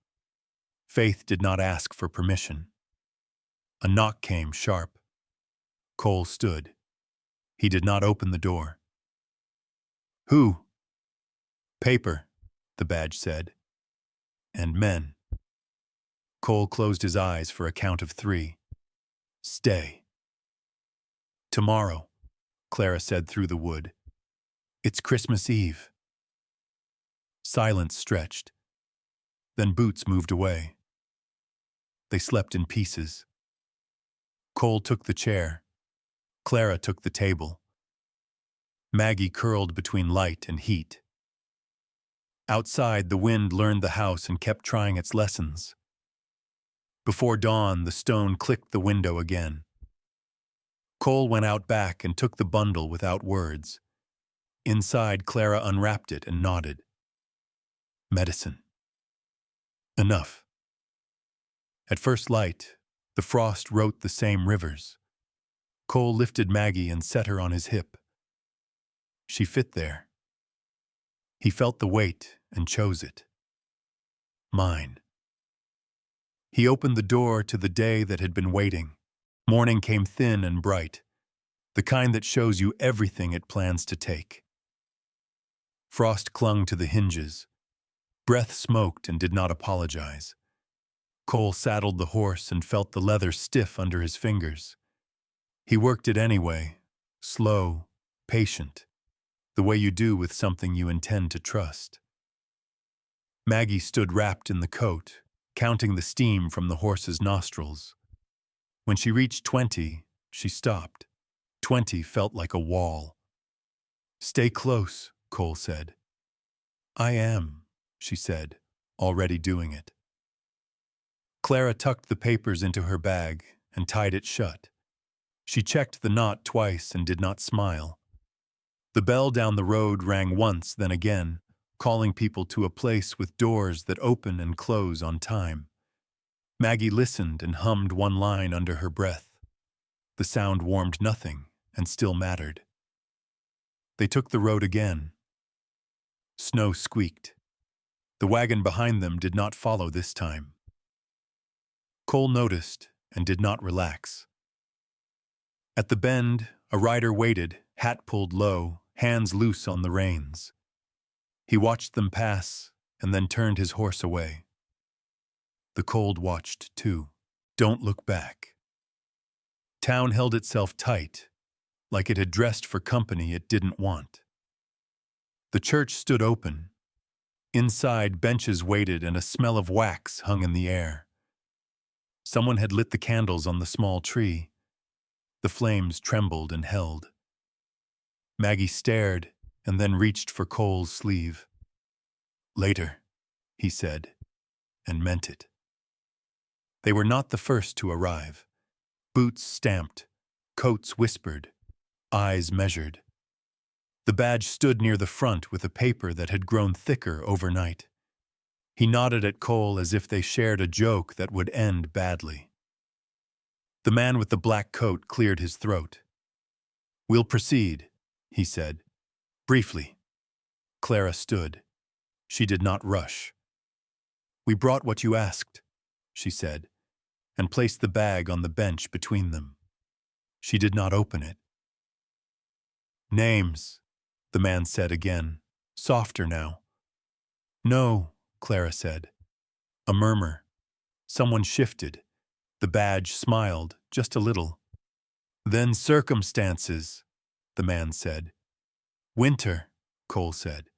Faith did not ask for permission. A knock came sharp. Cole stood. He did not open the door. "Who?" "Paper," the badge said. "And men." Cole closed his eyes for a count of 3. "Stay." "Tomorrow," Clara said through the wood. "It's Christmas Eve." Silence stretched. Then boots moved away. They slept in pieces. Cole took the chair. Clara took the table. Maggie curled between light and heat. Outside, the wind learned the house and kept trying its lessons. Before dawn, the stone clicked the window again. Cole went out back and took the bundle without words. Inside, Clara unwrapped it and nodded. Medicine. Enough. At first light, the frost wrote the same rivers. Cole lifted Maggie and set her on his hip. She fit there. He felt the weight and chose it. Mine. He opened the door to the day that had been waiting. Morning came thin and bright, the kind that shows you everything it plans to take. Frost clung to the hinges. Breath smoked and did not apologize. Cole saddled the horse and felt the leather stiff under his fingers. He worked it anyway, slow, patient, the way you do with something you intend to trust. Maggie stood wrapped in the coat, counting the steam from the horse's nostrils. When she reached 20, she stopped. 20 felt like a wall. "Stay close," Cole said. "I am," she said, already doing it. Clara tucked the papers into her bag and tied it shut. She checked the knot twice and did not smile. The bell down the road rang once, then again, calling people to a place with doors that open and close on time. Maggie listened and hummed one line under her breath. The sound warmed nothing and still mattered. They took the road again. Snow squeaked. The wagon behind them did not follow this time. Cole noticed and did not relax. At the bend, a rider waited, hat pulled low, hands loose on the reins. He watched them pass and then turned his horse away. The cold watched too. Don't look back. Town held itself tight, like it had dressed for company it didn't want. The church stood open. Inside, benches waited and a smell of wax hung in the air. Someone had lit the candles on the small tree. The flames trembled and held. Maggie stared and then reached for Cole's sleeve. "Later," he said, and meant it. They were not the first to arrive. Boots stamped, coats whispered, eyes measured. The badge stood near the front with a paper that had grown thicker overnight. He nodded at Cole as if they shared a joke that would end badly. The man with the black coat cleared his throat. "We'll proceed," he said. Briefly. Clara stood. She did not rush. "We brought what you asked," she said, and placed the bag on the bench between them. She did not open it. "Names," the man said again, softer now. "No," Clara said. A murmur. Someone shifted. The badge smiled, just a little. "Then circumstances," the man said. "Winter," Cole said.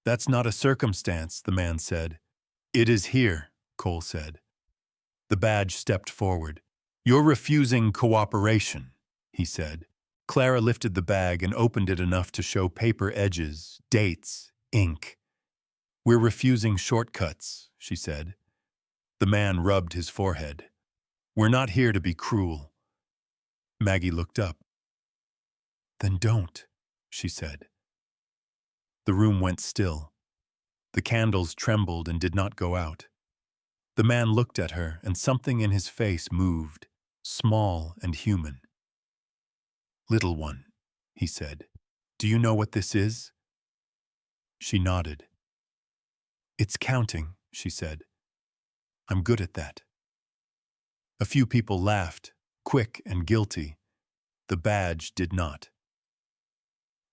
"That's not a circumstance," the man said. "It is here," Cole said. The badge stepped forward. "You're refusing cooperation," he said. Clara lifted the bag and opened it enough to show paper edges, dates, ink. "We're refusing shortcuts," she said. The man rubbed his forehead. "We're not here to be cruel." Maggie looked up. "Then don't," she said. The room went still. The candles trembled and did not go out. The man looked at her, and something in his face moved, small and human. "Little one," he said, "do you know what this is?" She nodded. "It's counting," she said. "I'm good at that." A few people laughed, quick and guilty. The badge did not.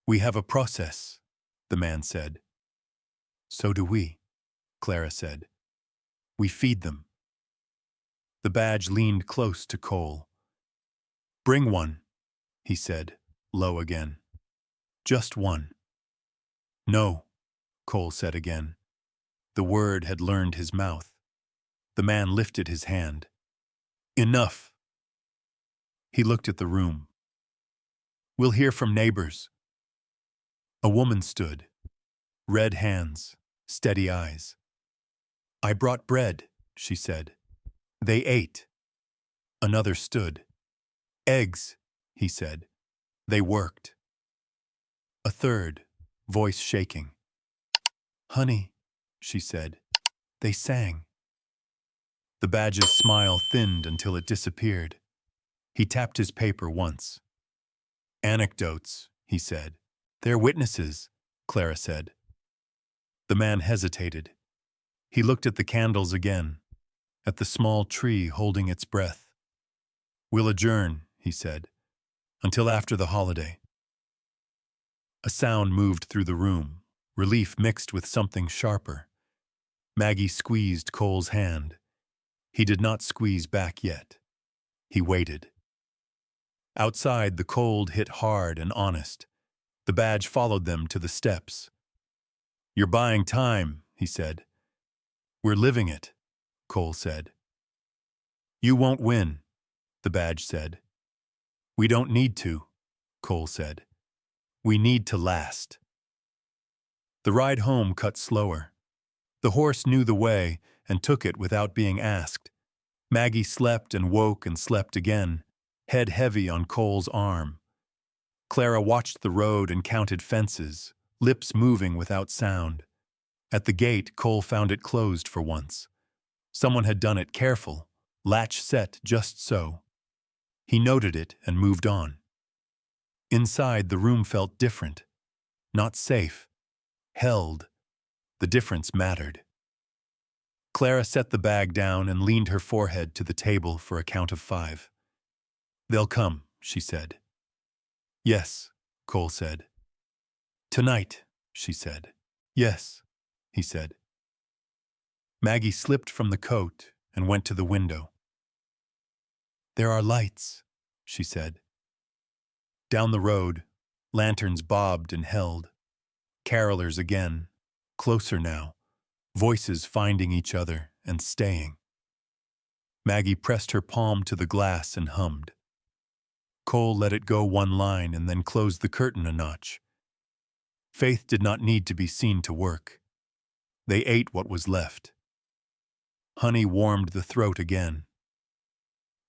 "We have a process," the man said. "So do we," Clara said. "We feed them." The badge leaned close to Cole. "Bring one," he said, low again. "Just one." "No," Cole said again. The word had learned his mouth. The man lifted his hand. "Enough." He looked at the room. "We'll hear from neighbors." A woman stood. Red hands, steady eyes. "I brought bread," she said. They ate. Another stood. "Eggs," he said. They worked. A third, voice shaking. "Honey," she said. They sang. The badge's smile thinned until it disappeared. He tapped his paper once. "Anecdotes," he said. They're witnesses, Clara said. The man hesitated. He looked at the candles again, at the small tree holding its breath. We'll adjourn, he said, until after the holiday. A sound moved through the room, relief mixed with something sharper. Maggie squeezed Cole's hand. He did not squeeze back yet. He waited. Outside, the cold hit hard and honest. The badge followed them to the steps. You're buying time, he said. We're living it, Cole said. You won't win, the badge said. We don't need to, Cole said. We need to last. The ride home cut slower. The horse knew the way and took it without being asked. Maggie slept and woke and slept again, head heavy on Cole's arm. Clara watched the road and counted fences, lips moving without sound. At the gate, Cole found it closed for once. Someone had done it careful, latch set just so. He noted it and moved on. Inside, the room felt different. Not safe. Held. The difference mattered. Clara set the bag down and leaned her forehead to the table for a count of 5. They'll come, she said. Yes, Cole said. Tonight, she said. Yes, he said. Maggie slipped from the coat and went to the window. There are lights, she said. Down the road, lanterns bobbed and held. Carolers again, closer now, voices finding each other and staying. Maggie pressed her palm to the glass and hummed. Cole let it go one line and then closed the curtain a notch. Faith did not need to be seen to work. They ate what was left. Honey warmed the throat again.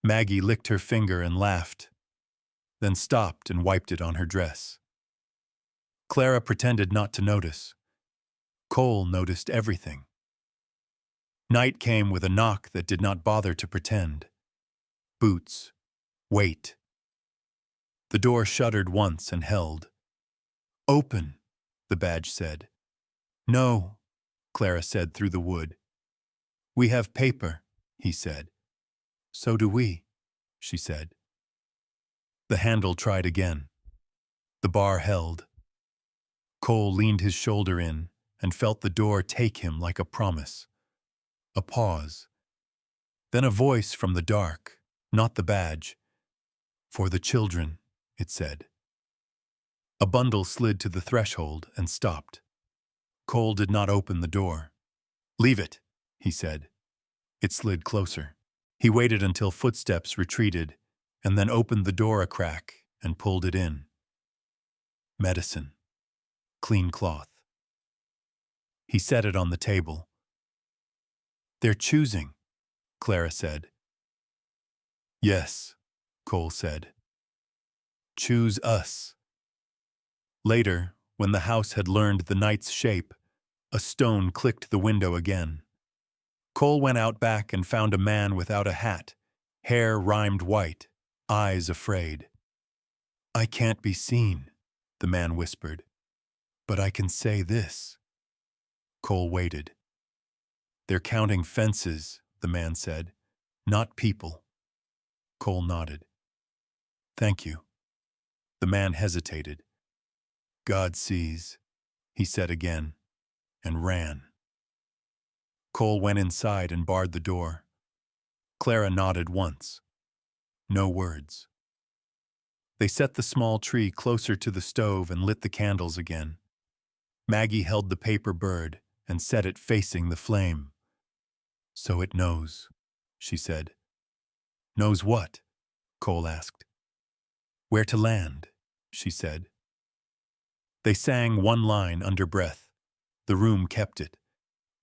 Maggie licked her finger and laughed, then stopped and wiped it on her dress. Clara pretended not to notice. Cole noticed everything. Night came with a knock that did not bother to pretend. Boots. Wait. The door shuddered once and held. Open, the badge said. No, Clara said through the wood. We have paper, he said. So do we, she said. The handle tried again. The bar held. Cole leaned his shoulder in and felt the door take him like a promise. A pause. Then a voice from the dark, not the badge. For the children, it said. A bundle slid to the threshold and stopped. Cole did not open the door. Leave it, he said. It slid closer. He waited until footsteps retreated and then opened the door a crack and pulled it in. Medicine. Clean cloth. He set it on the table. They're choosing, Clara said. Yes, Cole said. Choose us. Later, when the house had learned the night's shape, a stone clicked the window again. Cole went out back and found a man without a hat, hair rimed white, eyes afraid. I can't be seen, the man whispered. But I can say this. Cole waited. They're counting fences, the man said, not people. Cole nodded. Thank you. The man hesitated. God sees, he said again, and ran. Cole went inside and barred the door. Clara nodded once. No words. They set the small tree closer to the stove and lit the candles again. Maggie held the paper bird and set it facing the flame. So it knows, she said. Knows what? Cole asked. Where to land, she said. They sang one line under breath. The room kept it.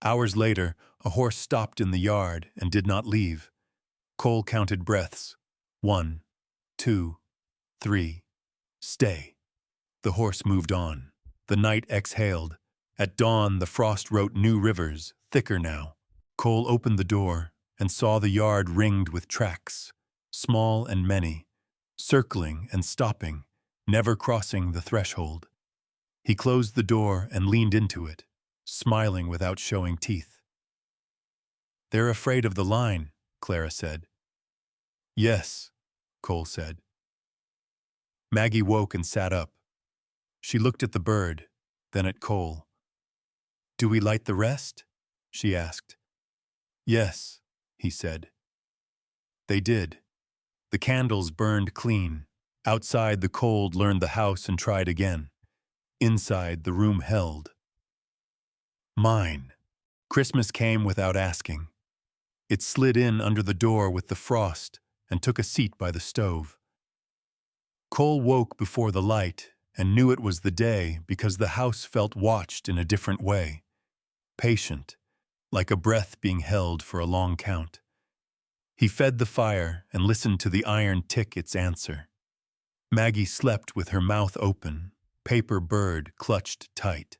Hours later, a horse stopped in the yard and did not leave. Cole counted breaths. 1, 2, 3. Stay. The horse moved on. The night exhaled. At dawn, the frost wrote new rivers, thicker now. Cole opened the door and saw the yard ringed with tracks, small and many, circling and stopping, never crossing the threshold. He closed the door and leaned into it, smiling without showing teeth. "They're afraid of the line," Clara said. "Yes," Cole said. Maggie woke and sat up. She looked at the bird, then at Cole. "Do we light the rest?" she asked. "Yes," he said. They did. The candles burned clean. Outside, the cold learned the house and tried again. Inside, the room held. Mine. Christmas came without asking. It slid in under the door with the frost and took a seat by the stove. Cole woke before the light and knew it was the day because the house felt watched in a different way. Patient, like a breath being held for a long count. He fed the fire and listened to the iron tick its answer. Maggie slept with her mouth open, paper bird clutched tight.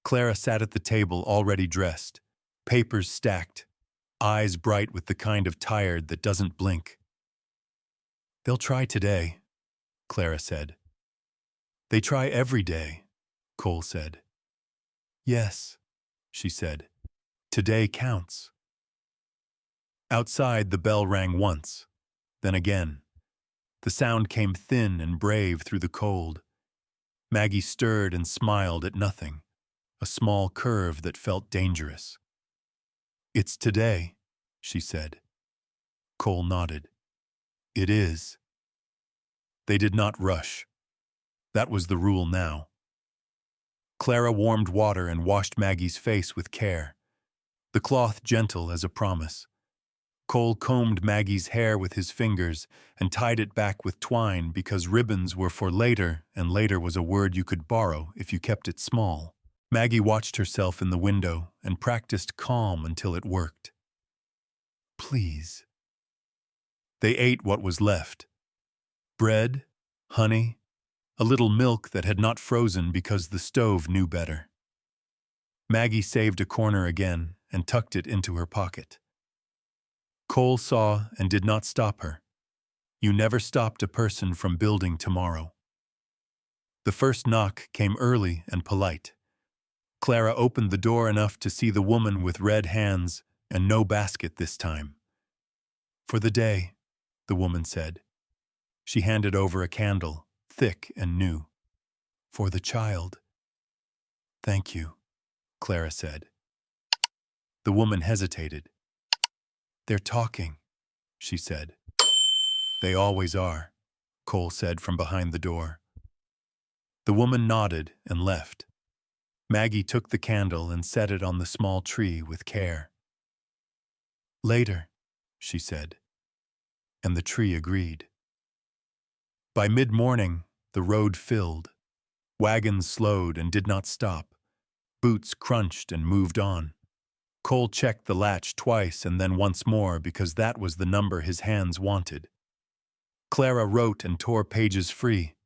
Clara sat at the table already dressed, papers stacked, eyes bright with the kind of tired that doesn't blink. "They'll try today," Clara said. "They try every day," Cole said. "Yes," she said. "Today counts." Outside, the bell rang once, then again. The sound came thin and brave through the cold. Maggie stirred and smiled at nothing, a small curve that felt dangerous. "It's today," she said. Cole nodded. "It is." They did not rush. That was the rule now. Clara warmed water and washed Maggie's face with care, the cloth gentle as a promise. Cole combed Maggie's hair with his fingers and tied it back with twine because ribbons were for later, and later was a word you could borrow if you kept it small. Maggie watched herself in the window and practiced calm until it worked. "Please." They ate what was left. Bread, honey, a little milk that had not frozen because the stove knew better. Maggie saved a corner again and tucked it into her pocket. Cole saw and did not stop her. You never stopped a person from building tomorrow. The first knock came early and polite. Clara opened the door enough to see the woman with red hands and no basket this time. "For the day," the woman said. She handed over a candle, thick and new. "For the child." "Thank you," Clara said. The woman hesitated. "They're talking," she said. "They always are," Cole said from behind the door. The woman nodded and left. Maggie took the candle and set it on the small tree with care. "Later," she said, and the tree agreed. By mid-morning, the road filled. Wagons slowed and did not stop. Boots crunched and moved on. Cole checked the latch twice and then once more because that was the number his hands wanted. Clara wrote and tore pages free,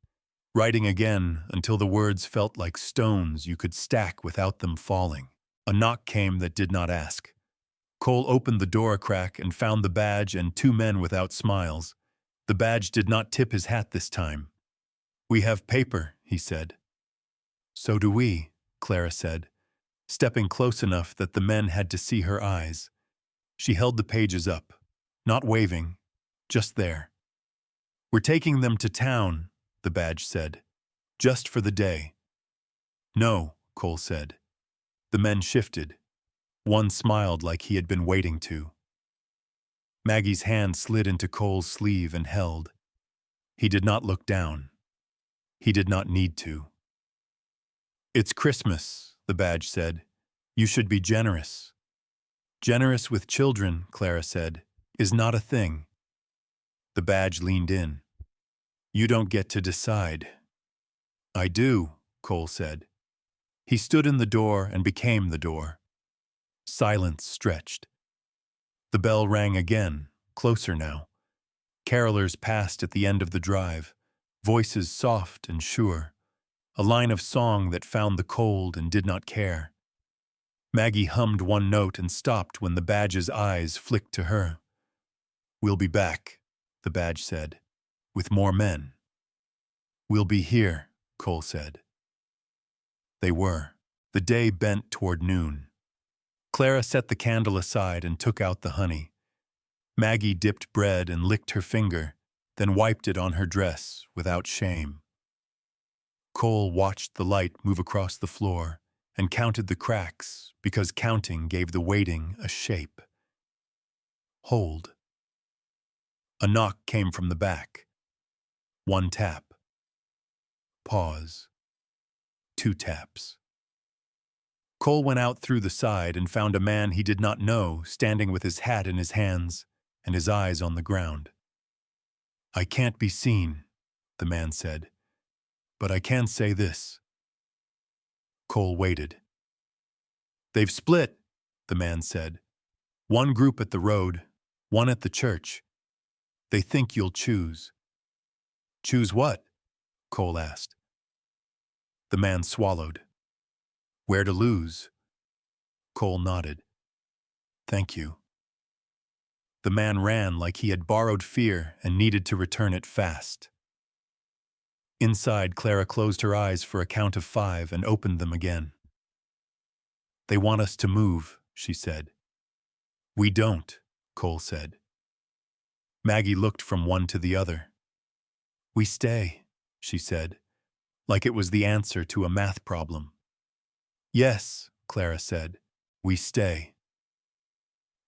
writing again until the words felt like stones you could stack without them falling. A knock came that did not ask. Cole opened the door a crack and found the badge and two men without smiles. The badge did not tip his hat this time. "We have paper," he said. "So do we," Clara said, stepping close enough that the men had to see her eyes. She held the pages up, not waving, just there. "We're taking them to town," the badge said, "just for the day." "No," Cole said. The men shifted. One smiled like he had been waiting to. Maggie's hand slid into Cole's sleeve and held. He did not look down. He did not need to. "It's Christmas," the badge said. "You should be generous." "Generous with children," Clara said, "is not a thing." The badge leaned in. "You don't get to decide." "I do," Cole said. He stood in the door and became the door. Silence stretched. The bell rang again, closer now. Carolers passed at the end of the drive, voices soft and sure, a line of song that found the cold and did not care. Maggie hummed one note and stopped when the badge's eyes flicked to her. "We'll be back," the badge said, "with more men." "We'll be here," Cole said. They were. The day bent toward noon. Clara set the candle aside and took out the honey. Maggie dipped bread and licked her finger, then wiped it on her dress without shame. Cole watched the light move across the floor and counted the cracks because counting gave the waiting a shape. Hold. A knock came from the back. 1 tap. Pause. 2 taps. Cole went out through the side and found a man he did not know standing with his hat in his hands and his eyes on the ground. "I can't be seen," the man said, "but I can say this." Cole waited. "They've split," the man said. "One group at the road, one at the church. They think you'll choose." "Choose what?" Cole asked. The man swallowed. "Where to lose?" Cole nodded. "Thank you." The man ran like he had borrowed fear and needed to return it fast. Inside, Clara closed her eyes for a count of 5 and opened them again. "They want us to move," she said. "We don't," Cole said. Maggie looked from one to the other. "We stay," she said, like it was the answer to a math problem. "Yes," Clara said, "we stay."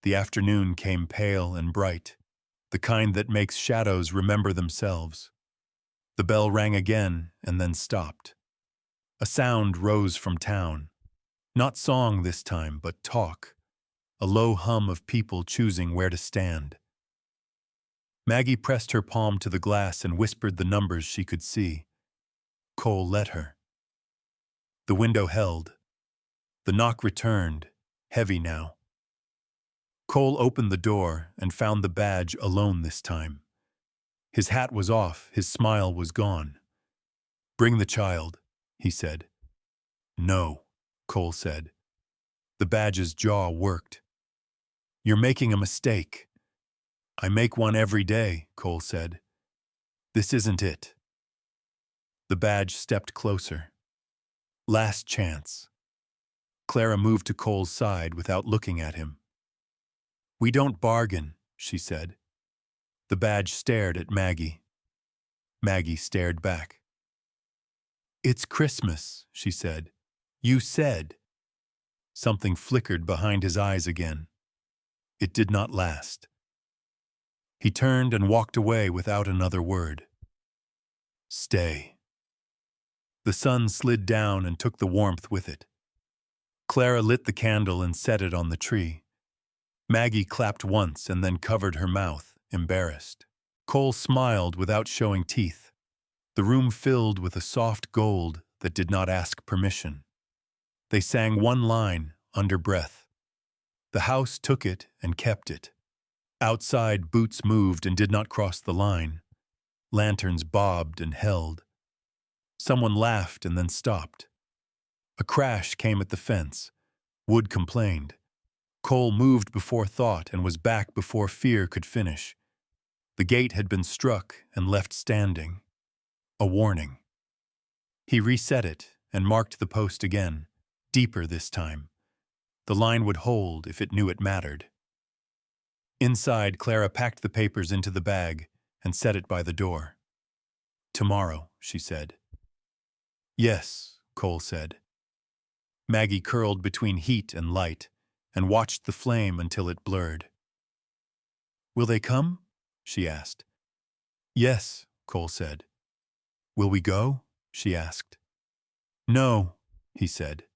The afternoon came pale and bright, the kind that makes shadows remember themselves. The bell rang again and then stopped. A sound rose from town. Not song this time, but talk. A low hum of people choosing where to stand. Maggie pressed her palm to the glass and whispered the numbers she could see. Cole let her. The window held. The knock returned, heavy now. Cole opened the door and found the badge alone this time. His hat was off, his smile was gone. "Bring the child," he said. "No," Cole said. The badge's jaw worked. "You're making a mistake." "I make one every day," Cole said. "This isn't it." The badge stepped closer. Last chance. Clara moved to Cole's side without looking at him. "We don't bargain," she said. The badge stared at Maggie. Maggie stared back. "It's Christmas," she said. "You said." Something flickered behind his eyes again. It did not last. He turned and walked away without another word. Stay. The sun slid down and took the warmth with it. Clara lit the candle and set it on the tree. Maggie clapped once and then covered her mouth, embarrassed. Cole smiled without showing teeth. The room filled with a soft gold that did not ask permission. They sang one line under breath. The house took it and kept it. Outside, boots moved and did not cross the line. Lanterns bobbed and held. Someone laughed and then stopped. A crash came at the fence. Wood complained. Cole moved before thought and was back before fear could finish. The gate had been struck and left standing. A warning. He reset it and marked the post again, deeper this time. The line would hold if it knew it mattered. Inside, Clara packed the papers into the bag and set it by the door. "Tomorrow," she said. "Yes," Cole said. Maggie curled between heat and light and watched the flame until it blurred. "Will they come?" she asked. "Yes," Cole said. "Will we go?" she asked. "No," he said.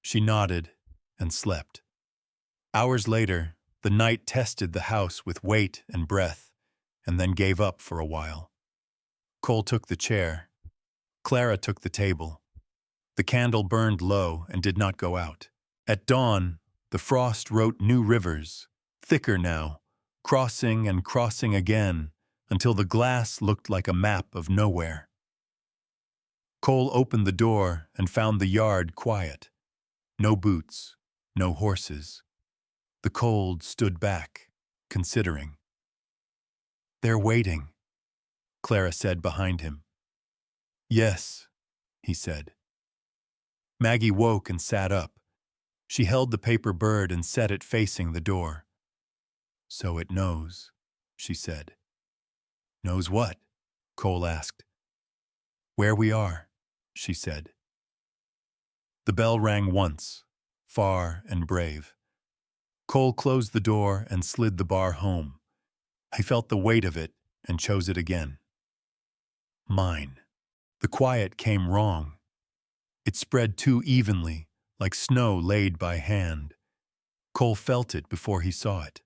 She nodded and slept. Hours later, the night tested the house with weight and breath, and then gave up for a while. Cole took the chair. Clara took the table. The candle burned low and did not go out. At dawn, the frost wrote new rivers, thicker now, crossing and crossing again, until the glass looked like a map of nowhere. Cole opened the door and found the yard quiet. No boots, no horses. The cold stood back, considering. "They're waiting," Clara said behind him. "Yes," he said. Maggie woke and sat up. She held the paper bird and set it facing the door. "So it knows," she said. "Knows what?" Cole asked. "Where we are," she said. The bell rang once, far and brave. Cole closed the door and slid the bar home. He felt the weight of it and chose it again. Mine. The quiet came wrong. It spread too evenly, like snow laid by hand. Cole felt it before he saw it.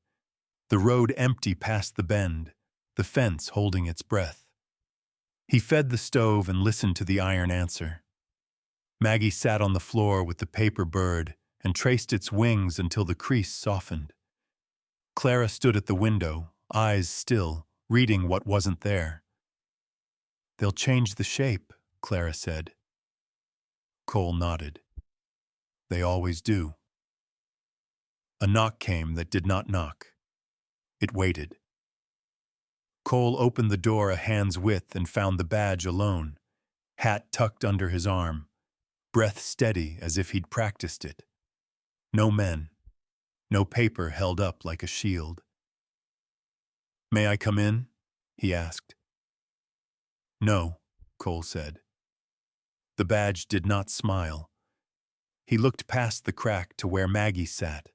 The road empty past the bend, the fence holding its breath. He fed the stove and listened to the iron answer. Maggie sat on the floor with the paper bird and traced its wings until the crease softened. Clara stood at the window, eyes still, reading what wasn't there. "They'll change the shape," Clara said. Cole nodded. "They always do." A knock came that did not knock. It waited. Cole opened the door a hand's width and found the badge alone, hat tucked under his arm, breath steady as if he'd practiced it. No men, no paper held up like a shield. "May I come in?" he asked. "No," Cole said. The badge did not smile. He looked past the crack to where Maggie sat,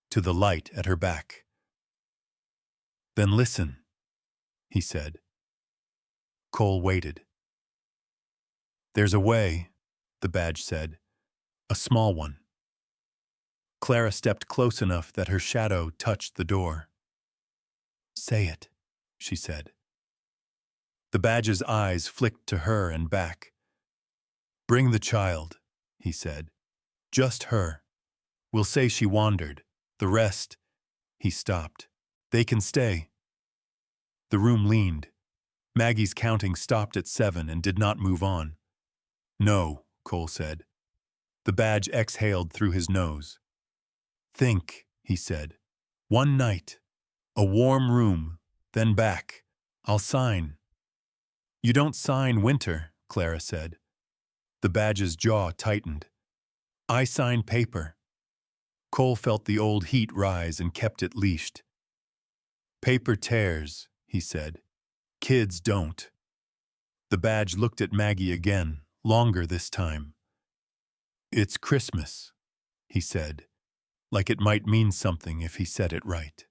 to the light at her back. "Then listen," he said. Cole waited. "There's a way," the badge said, "a small one." Clara stepped close enough that her shadow touched the door. "Say it," she said. The badge's eyes flicked to her and back. "Bring the child," he said. "Just her. We'll say she wandered. The rest—" He stopped. "They can stay." The room leaned. Maggie's counting stopped at 7 and did not move on. "No," Cole said. The badge exhaled through his nose. "Think," he said. "One night. A warm room. Then back. I'll sign." "You don't sign winter," Clara said. The badge's jaw tightened. "I sign paper." Cole felt the old heat rise and kept it leashed. "Paper tears," he said. "Kids don't." The badge looked at Maggie again, longer this time. "It's Christmas," he said, like it might mean something if he said it right.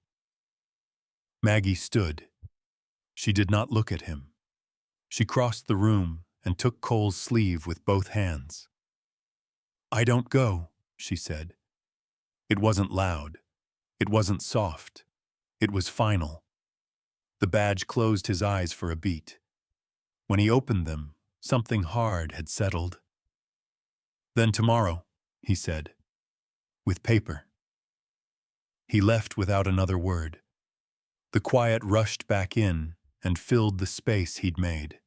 Maggie stood. She did not look at him. She crossed the room and took Cole's sleeve with both hands. "I don't go," she said. It wasn't loud. It wasn't soft. It was final. The badge closed his eyes for a beat. When he opened them, something hard had settled. "Then tomorrow," he said, "with paper." He left without another word. The quiet rushed back in and filled the space he'd made.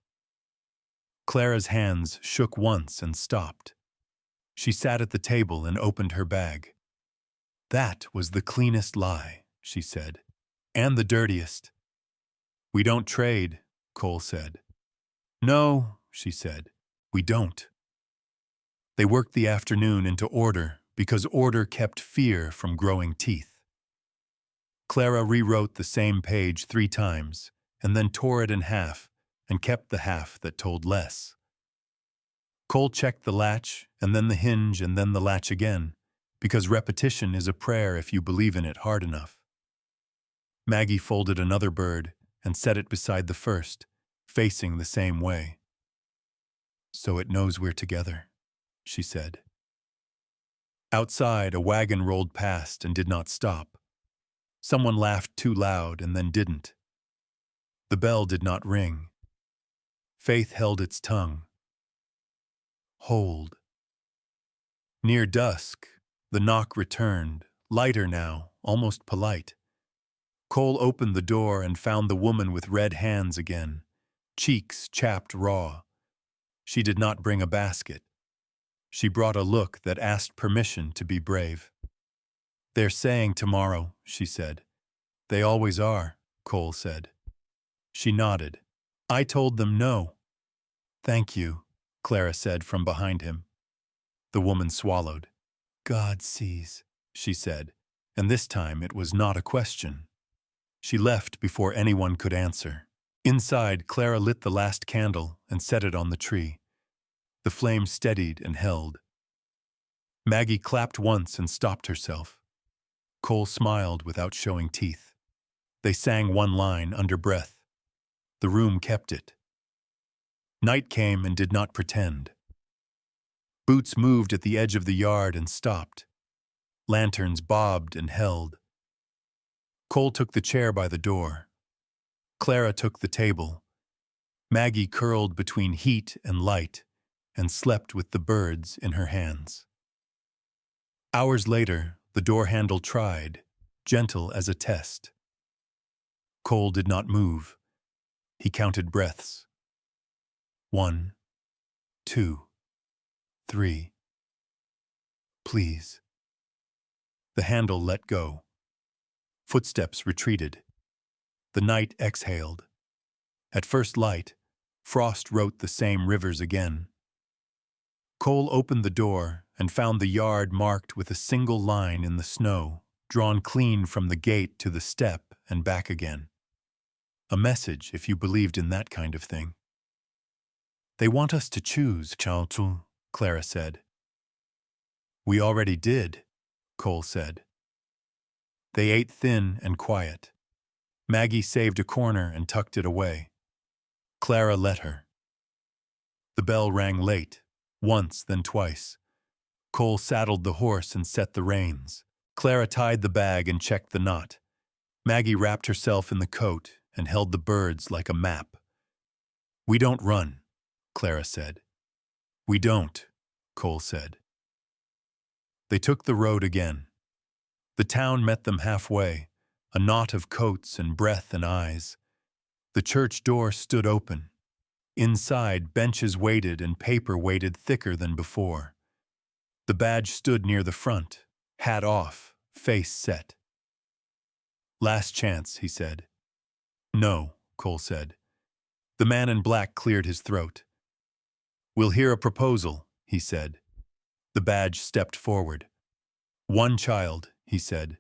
Clara's hands shook once and stopped. She sat at the table and opened her bag. "That was the cleanest lie," she said, "and the dirtiest." "We don't trade," Cole said. "No," she said, "we don't." They worked the afternoon into order because order kept fear from growing teeth. Clara rewrote the same page 3 times and then tore it in half and kept the half that told less. Cole checked the latch and then the hinge and then the latch again, because repetition is a prayer if you believe in it hard enough. Maggie folded another bird and set it beside the first, facing the same way. "So it knows we're together," she said. Outside, a wagon rolled past and did not stop. Someone laughed too loud and then didn't. The bell did not ring. Faith held its tongue. Hold. Near dusk, the knock returned, lighter now, almost polite. Cole opened the door and found the woman with red hands again, cheeks chapped raw. She did not bring a basket. She brought a look that asked permission to be brave. "They're saying tomorrow," she said. "They always are," Cole said. She nodded. "I told them no." "Thank you," Clara said from behind him. The woman swallowed. God sees, she said, and this time it was not a question. She left before anyone could answer. Inside, Clara lit the last candle and set it on the tree. The flame steadied and held. Maggie clapped once and stopped herself. Cole smiled without showing teeth. They sang one line under breath. The room kept it. Night came and did not pretend. Boots moved at the edge of the yard and stopped. Lanterns bobbed and held. Cole took the chair by the door. Clara took the table. Maggie curled between heat and light and slept with the birds in her hands. Hours later, the door handle tried, gentle as a test. Cole did not move. He counted breaths. 1, 2, 3. Please. The handle let go. Footsteps retreated. The night exhaled. At first light, frost wrote the same rivers again. Cole opened the door and found the yard marked with a single line in the snow, drawn clean from the gate to the step and back again. A message, if you believed in that kind of thing. They want us to choose, Chao-tu, Clara said. We already did, Cole said. They ate thin and quiet. Maggie saved a corner and tucked it away. Clara let her. The bell rang late, once then twice. Cole saddled the horse and set the reins. Clara tied the bag and checked the knot. Maggie wrapped herself in the coat and held the birds like a map. We don't run, Clara said. We don't, Cole said. They took the road again. The town met them halfway, a knot of coats and breath and eyes. The church door stood open. Inside, benches waited and paper waited thicker than before. The badge stood near the front, hat off, face set. Last chance, he said. No, Cole said. The man in black cleared his throat. We'll hear a proposal, he said. The badge stepped forward. One child, he said.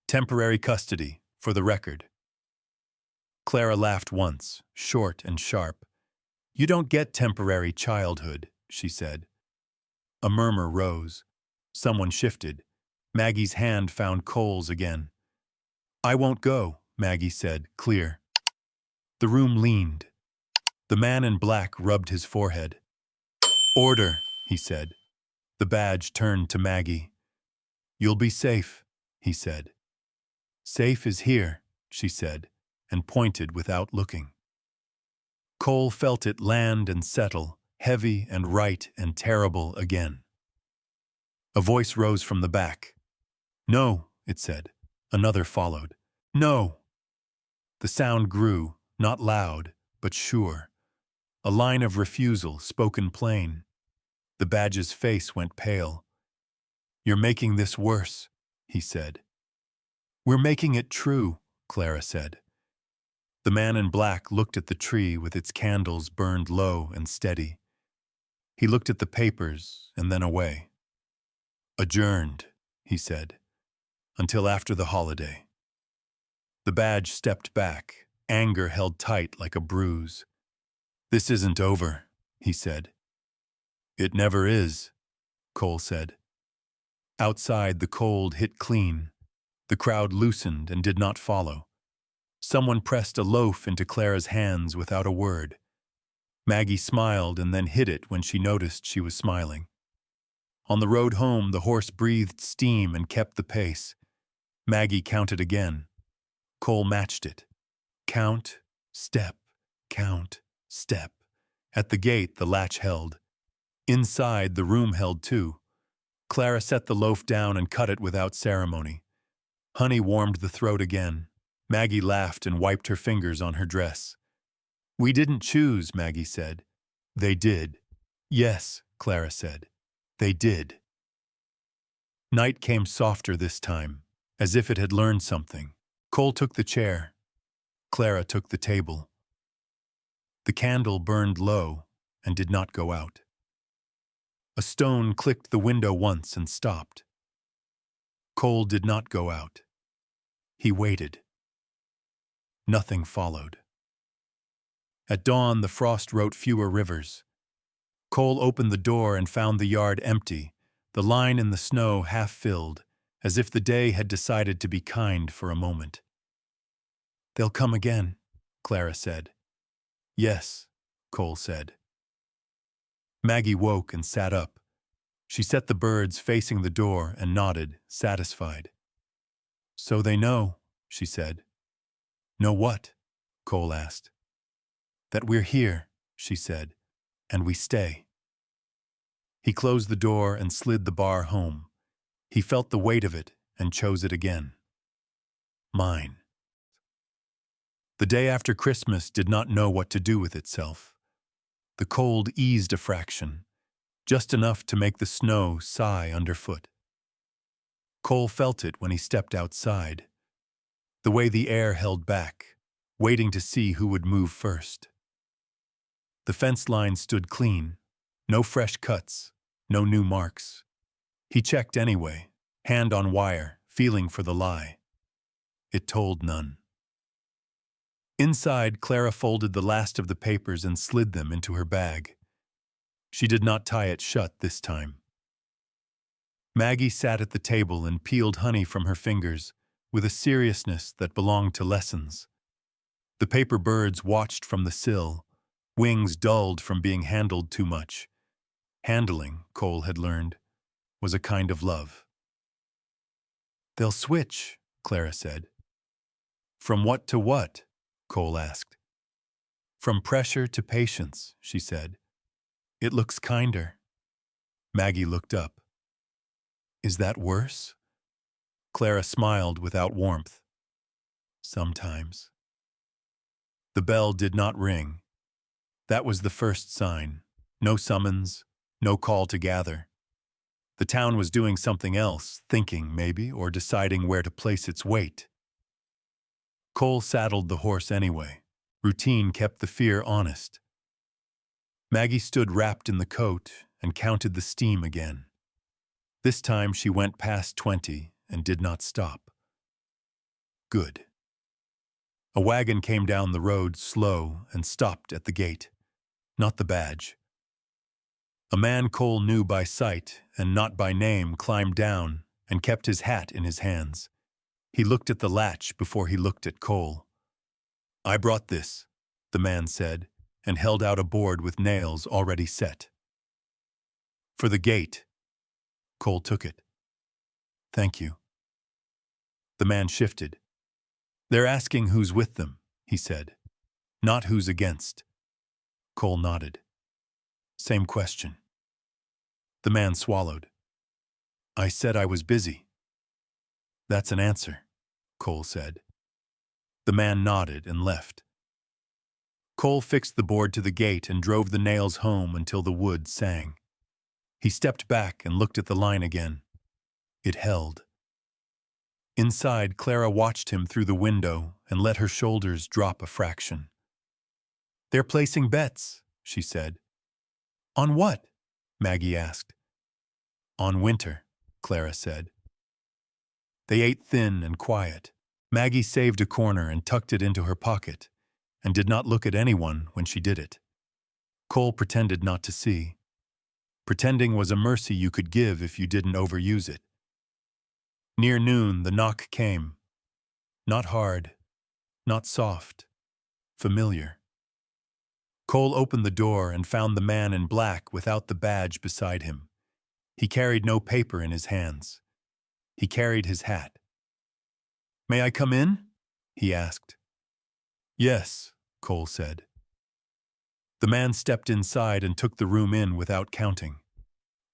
Temporary custody, for the record. Clara laughed once, short and sharp. You don't get temporary childhood, she said. A murmur rose. Someone shifted. Maggie's hand found Cole's again. I won't go, Maggie said, clear. The room leaned. The man in black rubbed his forehead. Order, he said. The badge turned to Maggie. You'll be safe, he said. Safe is here, she said, and pointed without looking. Cole felt it land and settle, heavy and right and terrible again. A voice rose from the back. No, it said. Another followed. No. The sound grew, not loud, but sure. A line of refusal, spoken plain. The badge's face went pale. You're making this worse, he said. We're making it true, Clara said. The man in black looked at the tree with its candles burned low and steady. He looked at the papers and then away. Adjourned, he said, until after the holiday. The badge stepped back, anger held tight like a bruise. This isn't over, he said. It never is, Cole said. Outside, the cold hit clean. The crowd loosened and did not follow. Someone pressed a loaf into Clara's hands without a word. Maggie smiled and then hid it when she noticed she was smiling. On the road home, the horse breathed steam and kept the pace. Maggie counted again. Cole matched it. Count, step, count, step. At the gate, the latch held. Inside, the room held too. Clara set the loaf down and cut it without ceremony. Honey warmed the throat again. Maggie laughed and wiped her fingers on her dress. We didn't choose, Maggie said. They did. Yes, Clara said. They did. Night came softer this time, as if it had learned something. Cole took the chair. Clara took the table. The candle burned low and did not go out. A stone clicked the window once and stopped. Cole did not go out. He waited. Nothing followed. At dawn, the frost wrote fewer rivers. Cole opened the door and found the yard empty, the line in the snow half filled, as if the day had decided to be kind for a moment. "They'll come again," Clara said. "Yes," Cole said. Maggie woke and sat up. She set the birds facing the door and nodded, satisfied. "So they know," she said. "Know what?" Cole asked. "That we're here," she said, "and we stay." He closed the door and slid the bar home. He felt the weight of it and chose it again. Mine. The day after Christmas did not know what to do with itself. The cold eased a fraction, just enough to make the snow sigh underfoot. Cole felt it when he stepped outside, the way the air held back, waiting to see who would move first. The fence line stood clean, no fresh cuts, no new marks. He checked anyway, hand on wire, feeling for the lie. It told none. Inside, Clara folded the last of the papers and slid them into her bag. She did not tie it shut this time. Maggie sat at the table and peeled honey from her fingers with a seriousness that belonged to lessons. The paper birds watched from the sill, wings dulled from being handled too much. Handling, Cole had learned, was a kind of love. "They'll switch," Clara said. "From what to what?" Cole asked. "From pressure to patience," she said. "It looks kinder." Maggie looked up. "Is that worse?" Clara smiled without warmth. "Sometimes." The bell did not ring. That was the first sign. No summons, no call to gather. The town was doing something else, thinking maybe, or deciding where to place its weight. Cole saddled the horse anyway. Routine kept the fear honest. Maggie stood wrapped in the coat and counted the steam again. This time she went past 20 and did not stop. Good. A wagon came down the road slow and stopped at the gate. Not the badge. A man Cole knew by sight and not by name climbed down and kept his hat in his hands. He looked at the latch before he looked at Cole. "I brought this," the man said, and held out a board with nails already set. "For the gate." Cole took it. "Thank you." The man shifted. "They're asking who's with them," he said. "Not who's against." Cole nodded. "Same question." The man swallowed. "I said I was busy." "That's an answer," Cole said. The man nodded and left. Cole fixed the board to the gate and drove the nails home until the wood sang. He stepped back and looked at the line again. It held. Inside, Clara watched him through the window and let her shoulders drop a fraction. "They're placing bets," she said. "On what?" Maggie asked. "On winter," Clara said. They ate thin and quiet. Maggie saved a corner and tucked it into her pocket, and did not look at anyone when she did it. Cole pretended not to see. Pretending was a mercy you could give if you didn't overuse it. Near noon, the knock came. Not hard, not soft, familiar. Cole opened the door and found the man in black without the badge beside him. He carried no paper in his hands. He carried his hat. "May I come in?" he asked. "Yes," Cole said. The man stepped inside and took the room in without counting.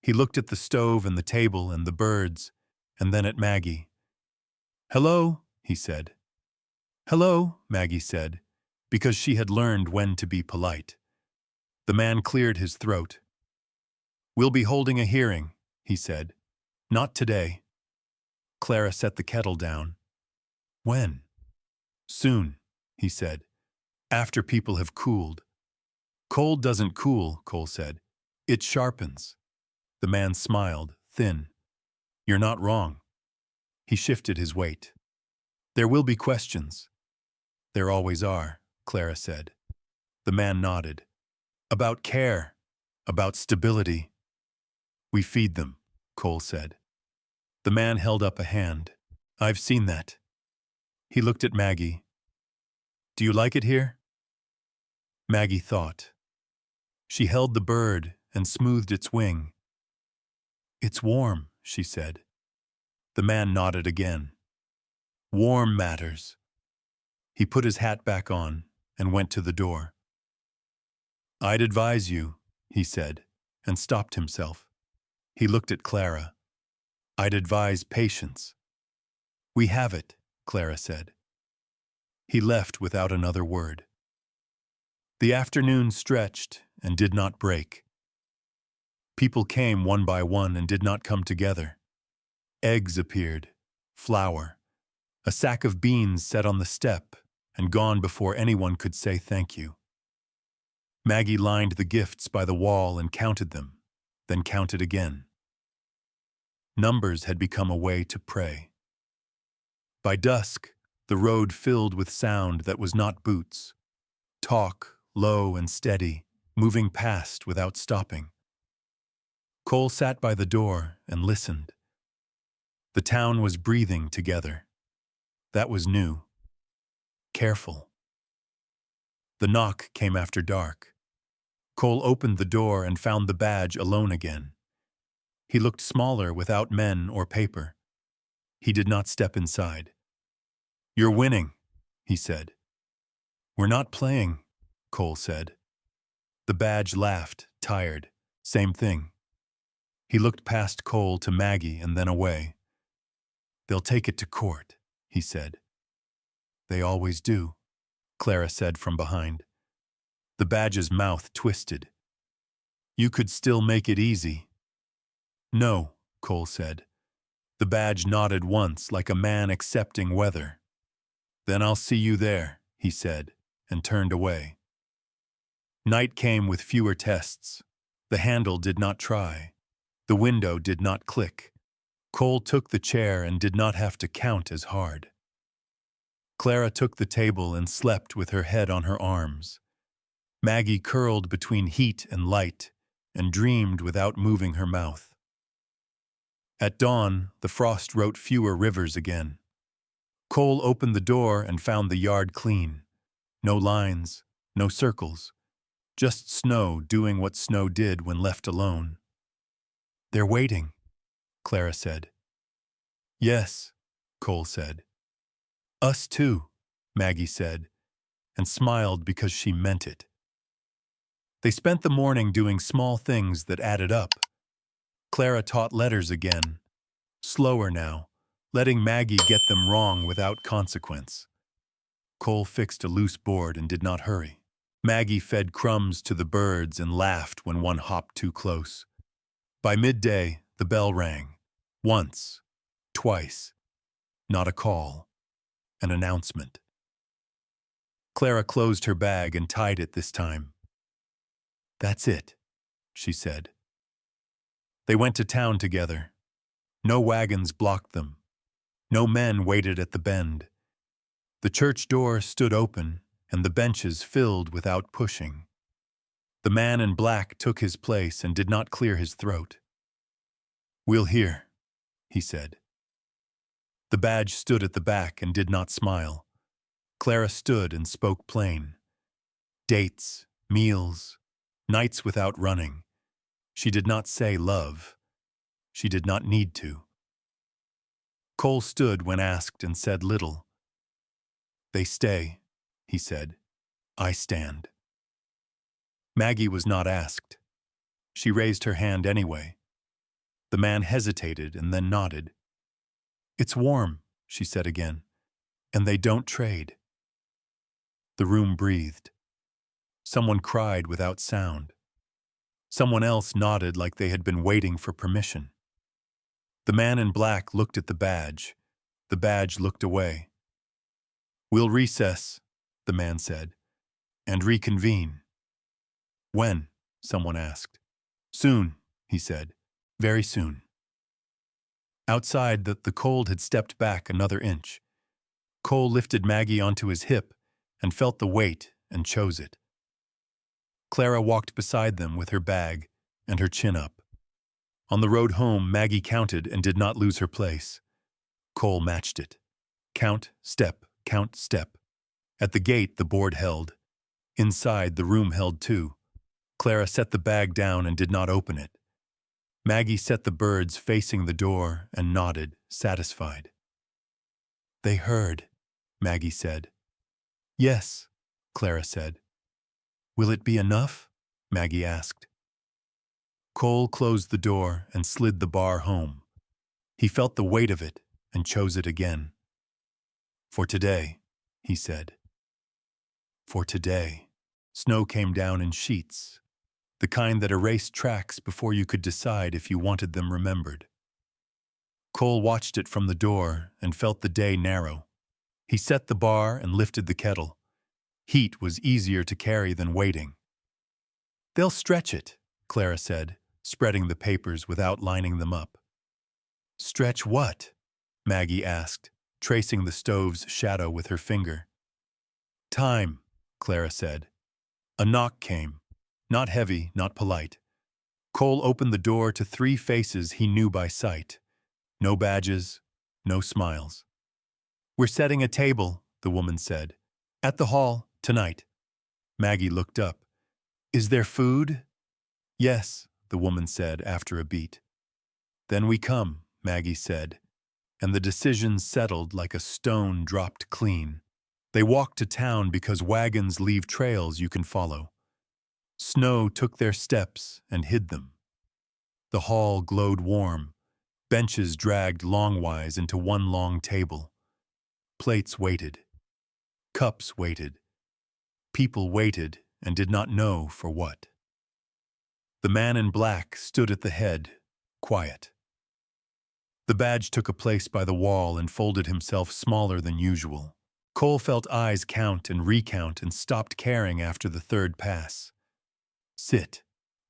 He looked at the stove and the table and the birds, and then at Maggie. "Hello," he said. "Hello," Maggie said, because she had learned when to be polite. The man cleared his throat. "We'll be holding a hearing," he said. "Not today." Clara set the kettle down. "When?" "Soon," he said. "After people have cooled." "Cold doesn't cool," Cole said. "It sharpens." The man smiled, thin. You're not wrong. He shifted his weight. There will be questions. There always are, Clara said. The man nodded. About care. About stability. We feed them, Cole said. The man held up a hand. I've seen that. He looked at Maggie. Do you like it here? Maggie thought. She held the bird and smoothed its wing. It's warm, she said. The man nodded again. Warm matters. He put his hat back on and went to the door. I'd advise you, he said, and stopped himself. He looked at Clara. I'd advise patience. We have it, Clara said. He left without another word. The afternoon stretched and did not break. People came one by one and did not come together. Eggs appeared, flour, a sack of beans set on the step and gone before anyone could say thank you. Maggie lined the gifts by the wall and counted them, then counted again. Numbers had become a way to pray. By dusk, the road filled with sound that was not boots. Talk, low and steady, moving past without stopping. Cole sat by the door and listened. The town was breathing together. That was new. Careful. The knock came after dark. Cole opened the door and found the badge alone again. He looked smaller without men or paper. He did not step inside. You're winning, he said. We're not playing, Cole said. The badge laughed, tired. Same thing. He looked past Cole to Maggie and then away. They'll take it to court, he said. They always do, Clara said from behind. The badge's mouth twisted. You could still make it easy. No, Cole said. The badge nodded once like a man accepting weather. Then I'll see you there, he said, and turned away. Night came with fewer tests. The handle did not try. The window did not click. Cole took the chair and did not have to count as hard. Clara took the table and slept with her head on her arms. Maggie curled between heat and light and dreamed without moving her mouth. At dawn, the frost wrote fewer rivers again. Cole opened the door and found the yard clean. No lines, no circles, just snow doing what snow did when left alone. They're waiting, Clara said. Yes, Cole said. Us too, Maggie said, and smiled because she meant it. They spent the morning doing small things that added up. Clara taught letters again, slower now, letting Maggie get them wrong without consequence. Cole fixed a loose board and did not hurry. Maggie fed crumbs to the birds and laughed when one hopped too close. By midday, the bell rang. Once, twice. Not a call. An announcement. Clara closed her bag and tied it this time. That's it, she said. They went to town together. No wagons blocked them. No men waited at the bend. The church door stood open, and the benches filled without pushing. The man in black took his place and did not clear his throat. We'll hear, he said. The badge stood at the back and did not smile. Clara stood and spoke plain. Dates, meals, nights without running. She did not say love. She did not need to. Cole stood when asked and said little. They stay, he said. I stand. Maggie was not asked. She raised her hand anyway. The man hesitated and then nodded. It's warm, she said again, and they don't trade. The room breathed. Someone cried without sound. Someone else nodded like they had been waiting for permission. The man in black looked at the badge. The badge looked away. We'll recess, the man said, and reconvene. When? Someone asked. Soon, he said. Very soon. Outside, the cold had stepped back another inch. Cole lifted Maggie onto his hip and felt the weight and chose it. Clara walked beside them with her bag and her chin up. On the road home, Maggie counted and did not lose her place. Cole matched it. Count, step, count, step. At the gate, the board held. Inside, the room held too. Clara set the bag down and did not open it. Maggie set the birds facing the door and nodded, satisfied. They heard, Maggie said. Yes, Clara said. Will it be enough? Maggie asked. Cole closed the door and slid the bar home. He felt the weight of it and chose it again. For today, he said. For today. Snow came down in sheets, the kind that erased tracks before you could decide if you wanted them remembered. Cole watched it from the door and felt the day narrow. He set the bar and lifted the kettle. Heat was easier to carry than waiting. They'll stretch it, Clara said, spreading the papers without lining them up. Stretch what? Maggie asked, tracing the stove's shadow with her finger. Time, Clara said. A knock came, not heavy, not polite. Cole opened the door to 3 faces he knew by sight. No badges, no smiles. We're setting a table, the woman said. At the hall, tonight. Maggie looked up. Is there food? Yes, the woman said after a beat. Then we come, Maggie said, and the decision settled like a stone dropped clean. They walked to town because wagons leave trails you can follow. Snow took their steps and hid them. The hall glowed warm. Benches dragged longwise into one long table. Plates waited. Cups waited. People waited and did not know for what. The man in black stood at the head, quiet. The badge took a place by the wall and folded himself smaller than usual. Cole felt eyes count and recount and stopped caring after the 3rd pass. Sit,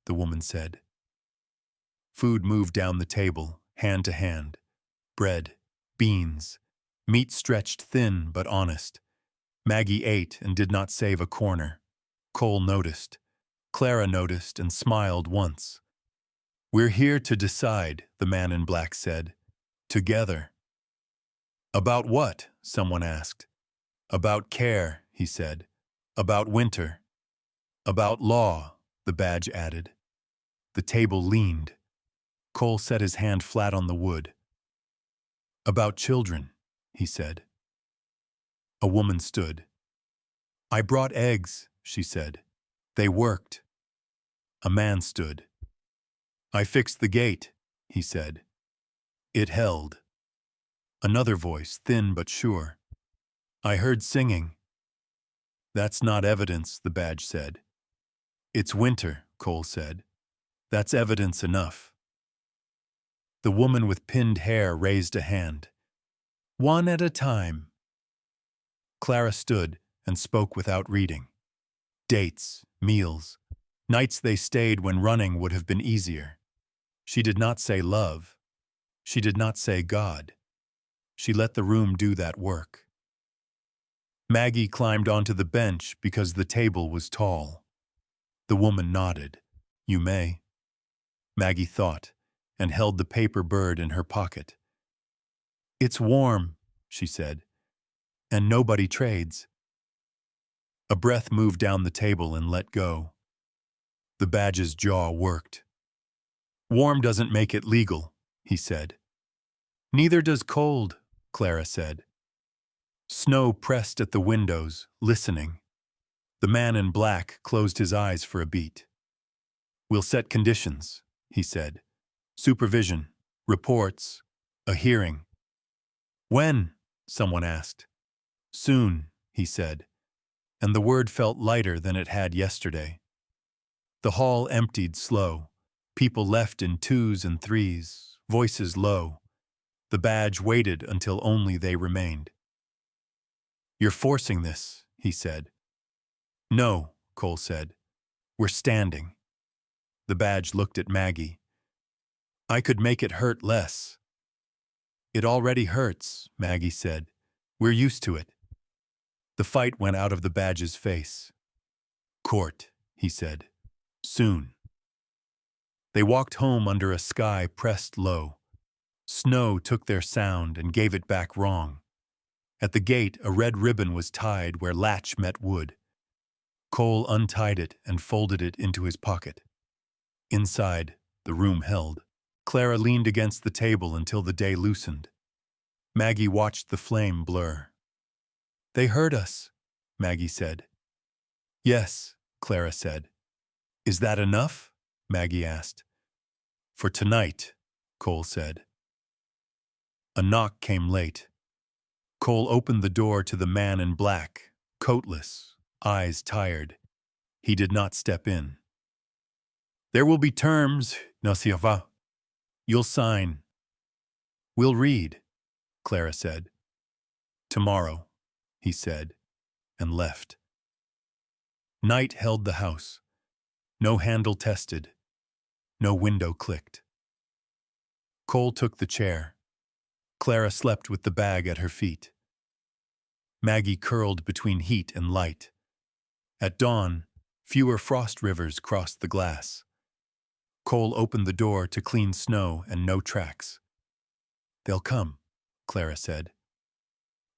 the woman said. Food moved down the table, hand to hand. Bread, beans, meat stretched thin but honest. Maggie ate and did not save a corner. Cole noticed. Clara noticed and smiled once. We're here to decide, the man in black said. Together. About what? Someone asked. About care, he said. About winter. About law, the badge added. The table leaned. Cole set his hand flat on the wood. About children, he said. A woman stood. I brought eggs, she said. They worked. A man stood. I fixed the gate, he said. It held. Another voice, thin but sure. I heard singing. That's not evidence, the badge said. It's winter, Cole said. That's evidence enough. The woman with pinned hair raised a hand. One at a time. Clara stood and spoke without reading. Dates, meals, nights they stayed when running would have been easier. She did not say love. She did not say God. She let the room do that work. Maggie climbed onto the bench because the table was tall. The woman nodded. You may. Maggie thought, and held the paper bird in her pocket. It's warm, she said, and nobody trades. A breath moved down the table and let go. The badge's jaw worked. Warm doesn't make it legal, he said. Neither does cold, Clara said. Snow pressed at the windows, listening. The man in black closed his eyes for a beat. We'll set conditions, he said. Supervision, reports, a hearing. When? Someone asked. Soon, he said, and the word felt lighter than it had yesterday. The hall emptied slow. People left in 2s and 3s, voices low. The badge waited until only they remained. You're forcing this, he said. No, Cole said. We're standing. The badge looked at Maggie. I could make it hurt less. It already hurts, Maggie said. We're used to it. The fight went out of the badge's face. Court, he said. Soon. They walked home under a sky pressed low. Snow took their sound and gave it back wrong. At the gate, a red ribbon was tied where latch met wood. Cole untied it and folded it into his pocket. Inside, the room held. Clara leaned against the table until the day loosened. Maggie watched the flame blur. They heard us, Maggie said. Yes, Clara said. Is that enough? Maggie asked. For tonight, Cole said. A knock came late. Cole opened the door to the man in black, coatless, eyes tired. He did not step in. There will be terms, Monsieur Va. You'll sign. We'll read, Clara said. Tomorrow, he said, and left. Night held the house. No handle tested. No window clicked. Cole took the chair. Clara slept with the bag at her feet. Maggie curled between heat and light. At dawn, fewer frost rivers crossed the glass. Cole opened the door to clean snow and no tracks. They'll come, Clara said.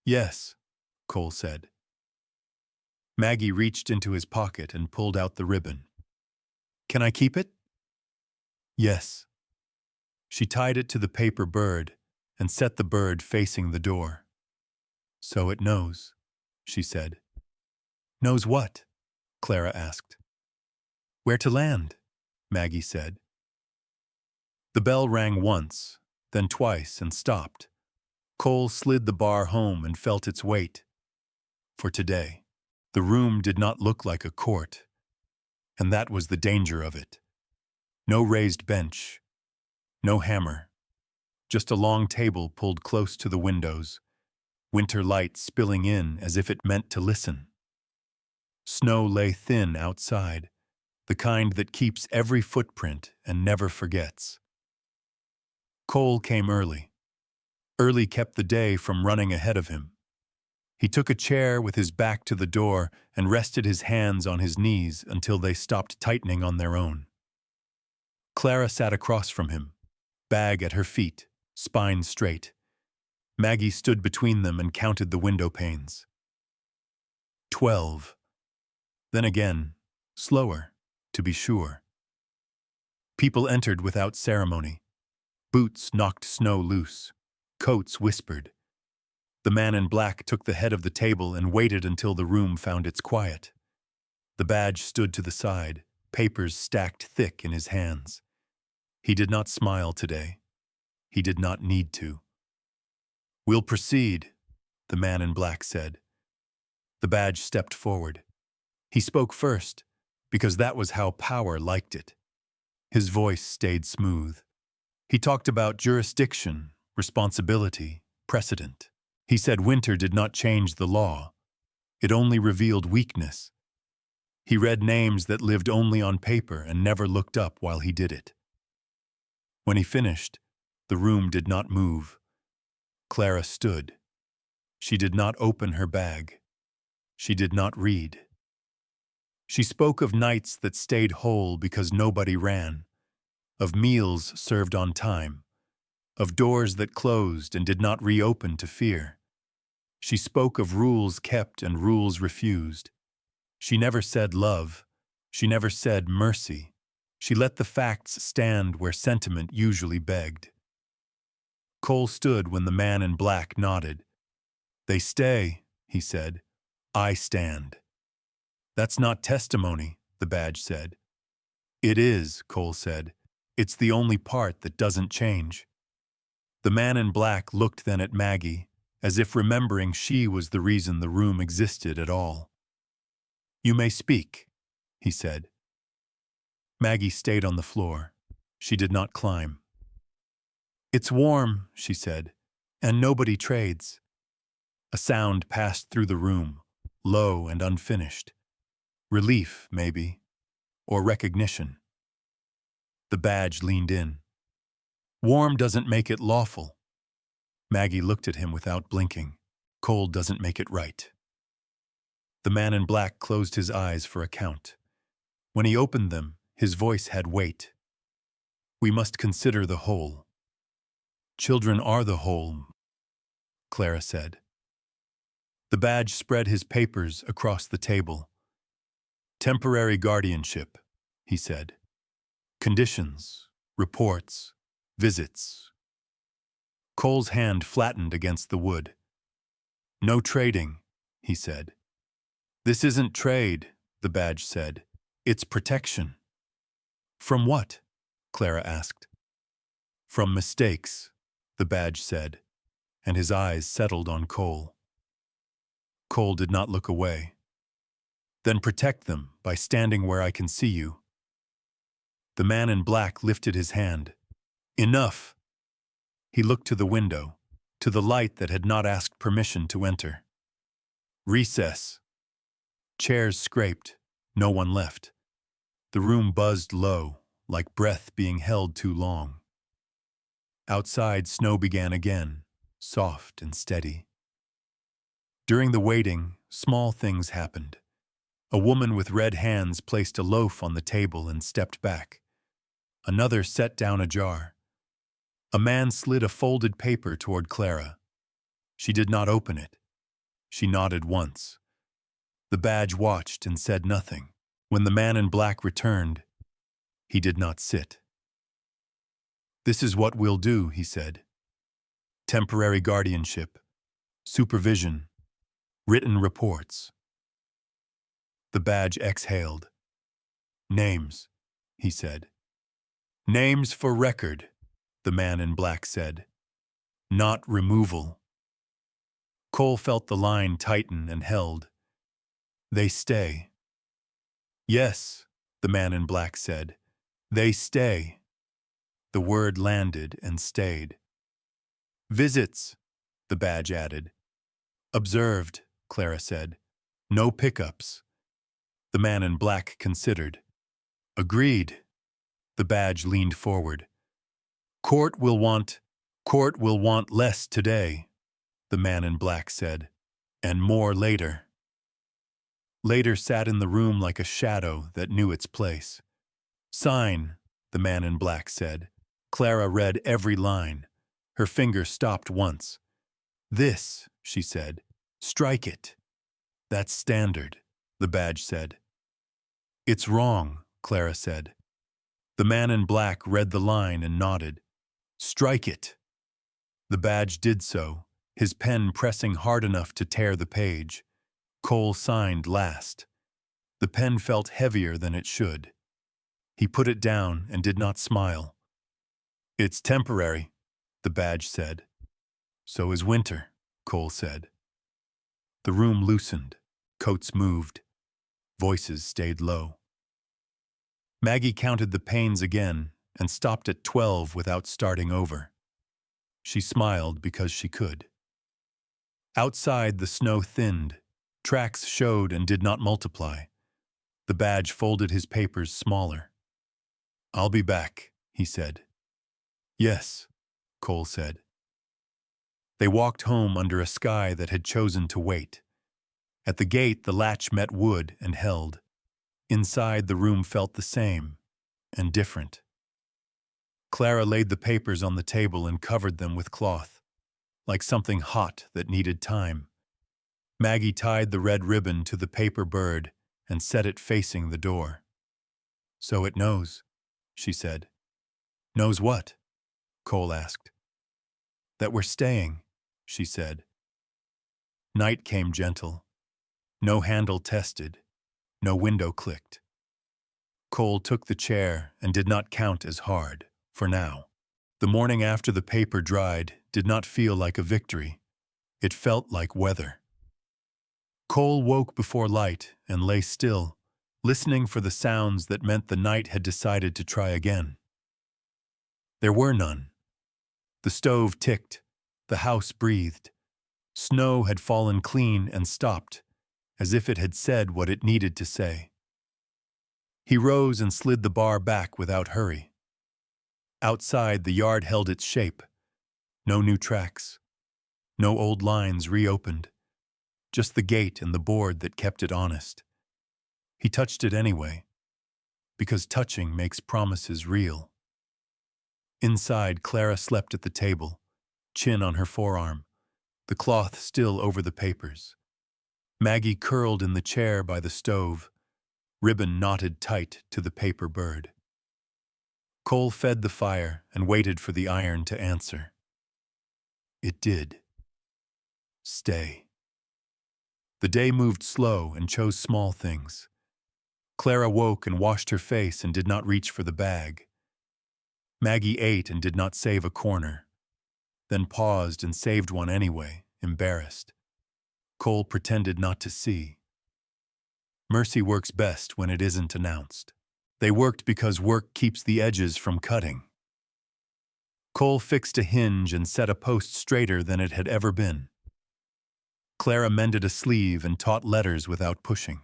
Yes, Cole said. Maggie reached into his pocket and pulled out the ribbon. Can I keep it? Yes. She tied it to the paper bird and set the bird facing the door. So it knows, she said. Knows what? Clara asked. Where to land, Maggie said. The bell rang once, then twice and stopped. Cole slid the bar home and felt its weight. For today, the room did not look like a court, and that was the danger of it. No raised bench, no hammer, just a long table pulled close to the windows, winter light spilling in as if it meant to listen. Snow lay thin outside, the kind that keeps every footprint and never forgets. Cole came early. Early kept the day from running ahead of him. He took a chair with his back to the door and rested his hands on his knees until they stopped tightening on their own. Clara sat across from him, bag at her feet, spine straight. Maggie stood between them and counted the window panes. 12. Then again, slower, to be sure. People entered without ceremony. Boots knocked snow loose. Coats whispered. The man in black took the head of the table and waited until the room found its quiet. The badge stood to the side, papers stacked thick in his hands. He did not smile today. He did not need to. We'll proceed, the man in black said. The badge stepped forward. He spoke first, because that was how power liked it. His voice stayed smooth. He talked about jurisdiction, responsibility, precedent. He said winter did not change the law. It only revealed weakness. He read names that lived only on paper and never looked up while he did it. When he finished, the room did not move. Clara stood. She did not open her bag. She did not read. She spoke of nights that stayed whole because nobody ran, of meals served on time, of doors that closed and did not reopen to fear. She spoke of rules kept and rules refused. She never said love. She never said mercy. She let the facts stand where sentiment usually begged. Cole stood when the man in black nodded. They stay, he said. I stand. That's not testimony, the badge said. It is, Cole said. It's the only part that doesn't change. The man in black looked then at Maggie, as if remembering she was the reason the room existed at all. You may speak, he said. Maggie stayed on the floor. She did not climb. It's warm, she said, and nobody trades. A sound passed through the room, low and unfinished. Relief, maybe, or recognition. The badge leaned in. Warm doesn't make it lawful. Maggie looked at him without blinking. Cold doesn't make it right. The man in black closed his eyes for a count. When he opened them, his voice had weight. We must consider the whole. Children are the whole, Clara said. The badge spread his papers across the table. Temporary guardianship, he said. Conditions, reports, visits. Cole's hand flattened against the wood. No trading, he said. This isn't trade, the badge said. It's protection. From what? Clara asked. From mistakes, the badge said, and his eyes settled on Cole. Cole did not look away. Then protect them by standing where I can see you. The man in black lifted his hand. Enough! He looked to the window, to the light that had not asked permission to enter. Recess. Chairs scraped. No one left. The room buzzed low, like breath being held too long. Outside, snow began again, soft and steady. During the waiting, small things happened. A woman with red hands placed a loaf on the table and stepped back. Another set down a jar. A man slid a folded paper toward Clara. She did not open it. She nodded once. The badge watched and said nothing. When the man in black returned, he did not sit. This is what we'll do, he said. Temporary guardianship, supervision, written reports. The badge exhaled. Names, he said. Names for record, the man in black said. Not removal. Cole felt the line tighten and held. They stay. Yes, the man in black said. They stay. The word landed and stayed. Visits, the badge added. Observed, Clara said. No pickups. The man in black considered. Agreed. The badge leaned forward. Court will want less today, the man in black said, and more later. Later sat in the room like a shadow that knew its place. Sign, the man in black said. Clara read every line. Her finger stopped once. This, she said. Strike it. That's standard, the badge said. It's wrong, Clara said. The man in black read the line and nodded. Strike it. The badge did so, his pen pressing hard enough to tear the page. Cole signed last. The pen felt heavier than it should. He put it down and did not smile. It's temporary, the badge said. So is winter, Cole said. The room loosened. Coats moved. Voices stayed low. Maggie counted the panes again and stopped at 12 without starting over. She smiled because she could. Outside, the snow thinned. Tracks showed and did not multiply. The badge folded his papers smaller. I'll be back, he said. Yes, Cole said. They walked home under a sky that had chosen to wait. At the gate, the latch met wood and held. Inside, the room felt the same and different. Clara laid the papers on the table and covered them with cloth, like something hot that needed time. Maggie tied the red ribbon to the paper bird and set it facing the door. So it knows, she said. Knows what? Cole asked. That we're staying, she said. Night came gentle. No handle tested. No window clicked. Cole took the chair and did not count as hard, for now. The morning after the paper dried did not feel like a victory. It felt like weather. Cole woke before light and lay still, listening for the sounds that meant the night had decided to try again. There were none. The stove ticked. The house breathed. Snow had fallen clean and stopped, as if it had said what it needed to say. He rose and slid the bar back without hurry. Outside, the yard held its shape. No new tracks. No old lines reopened. Just the gate and the board that kept it honest. He touched it anyway, because touching makes promises real. Inside, Clara slept at the table, chin on her forearm, the cloth still over the papers. Maggie curled in the chair by the stove, ribbon knotted tight to the paper bird. Cole fed the fire and waited for the iron to answer. It did. Stay. The day moved slow and chose small things. Clara woke and washed her face and did not reach for the bag. Maggie ate and did not save a corner, then paused and saved one anyway, embarrassed. Cole pretended not to see. Mercy works best when it isn't announced. They worked because work keeps the edges from cutting. Cole fixed a hinge and set a post straighter than it had ever been. Clara mended a sleeve and taught letters without pushing.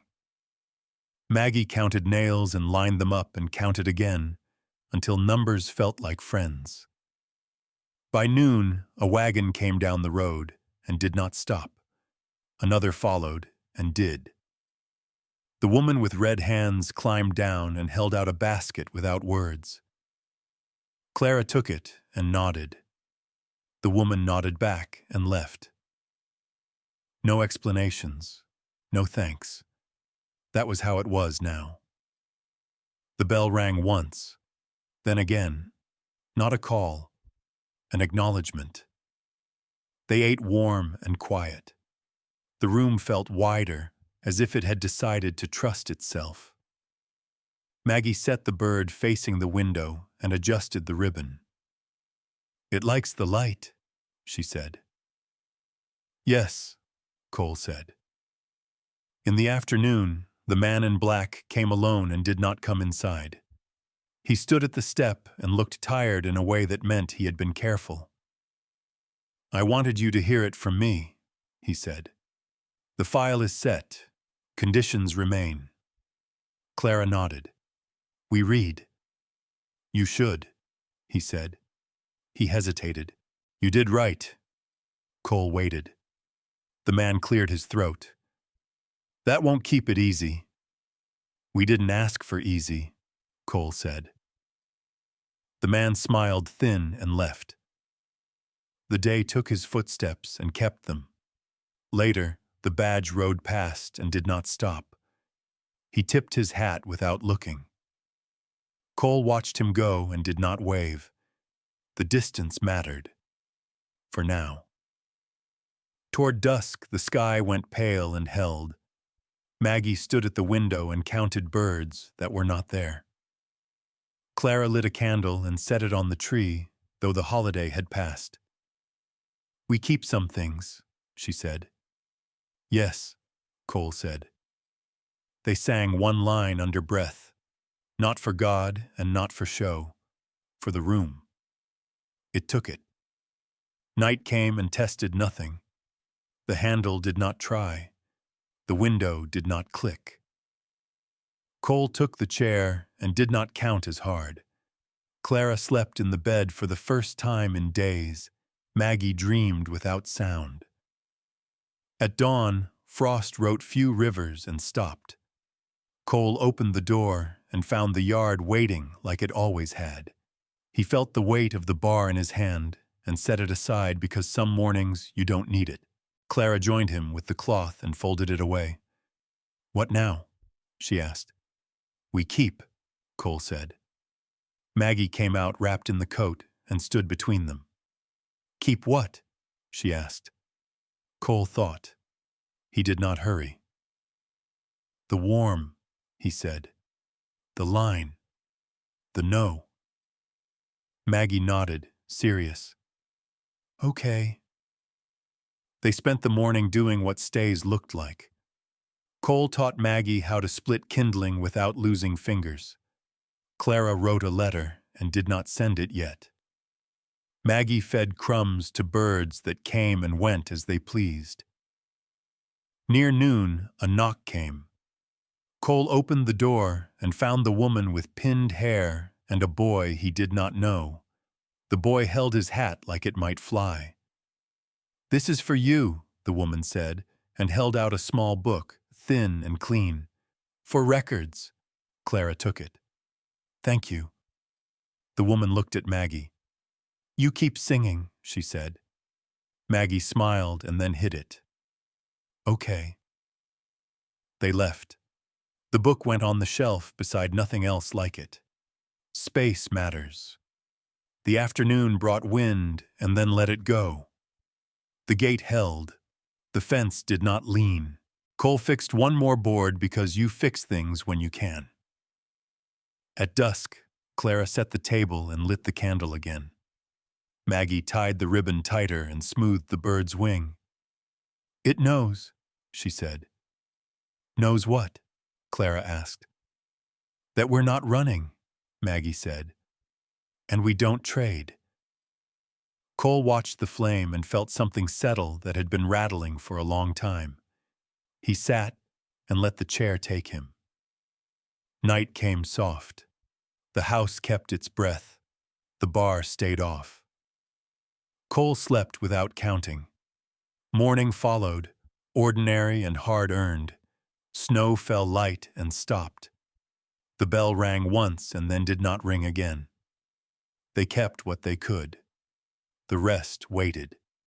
Maggie counted nails and lined them up and counted again, until numbers felt like friends. By noon, a wagon came down the road and did not stop. Another followed and did. The woman with red hands climbed down and held out a basket without words. Clara took it and nodded. The woman nodded back and left. No explanations, no thanks. That was how it was now. The bell rang once, then again. Not a call, an acknowledgement. They ate warm and quiet. The room felt wider, as if it had decided to trust itself. Maggie set the bird facing the window and adjusted the ribbon. "It likes the light," she said. "Yes," Cole said. In the afternoon, the man in black came alone and did not come inside. He stood at the step and looked tired in a way that meant he had been careful. "I wanted you to hear it from me," he said. "The file is set. Conditions remain." Clara nodded. "We read." "You should," he said. He hesitated. "You did right." Cole waited. The man cleared his throat. "That won't keep it easy." "We didn't ask for easy," Cole said. The man smiled thin and left. The day took his footsteps and kept them. Later, the badge rode past and did not stop. He tipped his hat without looking. Cole watched him go and did not wave. The distance mattered. For now. Toward dusk, the sky went pale and held. Maggie stood at the window and counted birds that were not there. Clara lit a candle and set it on the tree, though the holiday had passed. "We keep some things," she said. "Yes," Cole said. They sang one line under breath, not for God and not for show, for the room. It took it. Night came and tested nothing. The handle did not try. The window did not click. Cole took the chair and did not count as hard. Clara slept in the bed for the first time in days. Maggie dreamed without sound. At dawn, frost wrote few rivers and stopped. Cole opened the door and found the yard waiting like it always had. He felt the weight of the bar in his hand and set it aside because some mornings you don't need it. Clara joined him with the cloth and folded it away. "What now?" she asked. "We keep," Cole said. Maggie came out wrapped in the coat and stood between them. "Keep what?" she asked. Cole thought. He did not hurry. "The warm," he said. "The line. The no." Maggie nodded, serious. "Okay." They spent the morning doing what stays looked like. Cole taught Maggie how to split kindling without losing fingers. Clara wrote a letter and did not send it yet. Maggie fed crumbs to birds that came and went as they pleased. Near noon, a knock came. Cole opened the door and found the woman with pinned hair and a boy he did not know, The boy held his hat like it might fly. "This is for you," the woman said, and held out a small book, thin and clean. "For records." Clara took it. "Thank you." The woman looked at Maggie. "You keep singing," she said. Maggie smiled and then hid it. "Okay." They left. The book went on the shelf beside nothing else like it. Space matters. The afternoon brought wind and then let it go. The gate held. The fence did not lean. Cole fixed one more board because you fix things when you can. At dusk, Clara set the table and lit the candle again. Maggie tied the ribbon tighter and smoothed the bird's wing. "It knows," she said. "Knows what?" Clara asked. "That we're not running," Maggie said. "And we don't trade." Cole watched the flame and felt something settle that had been rattling for a long time. He sat and let the chair take him. Night came soft. The house kept its breath. The bar stayed off. Cole slept without counting. Morning followed, ordinary and hard-earned. Snow fell light and stopped. The bell rang once and then did not ring again. They kept what they could. The rest waited.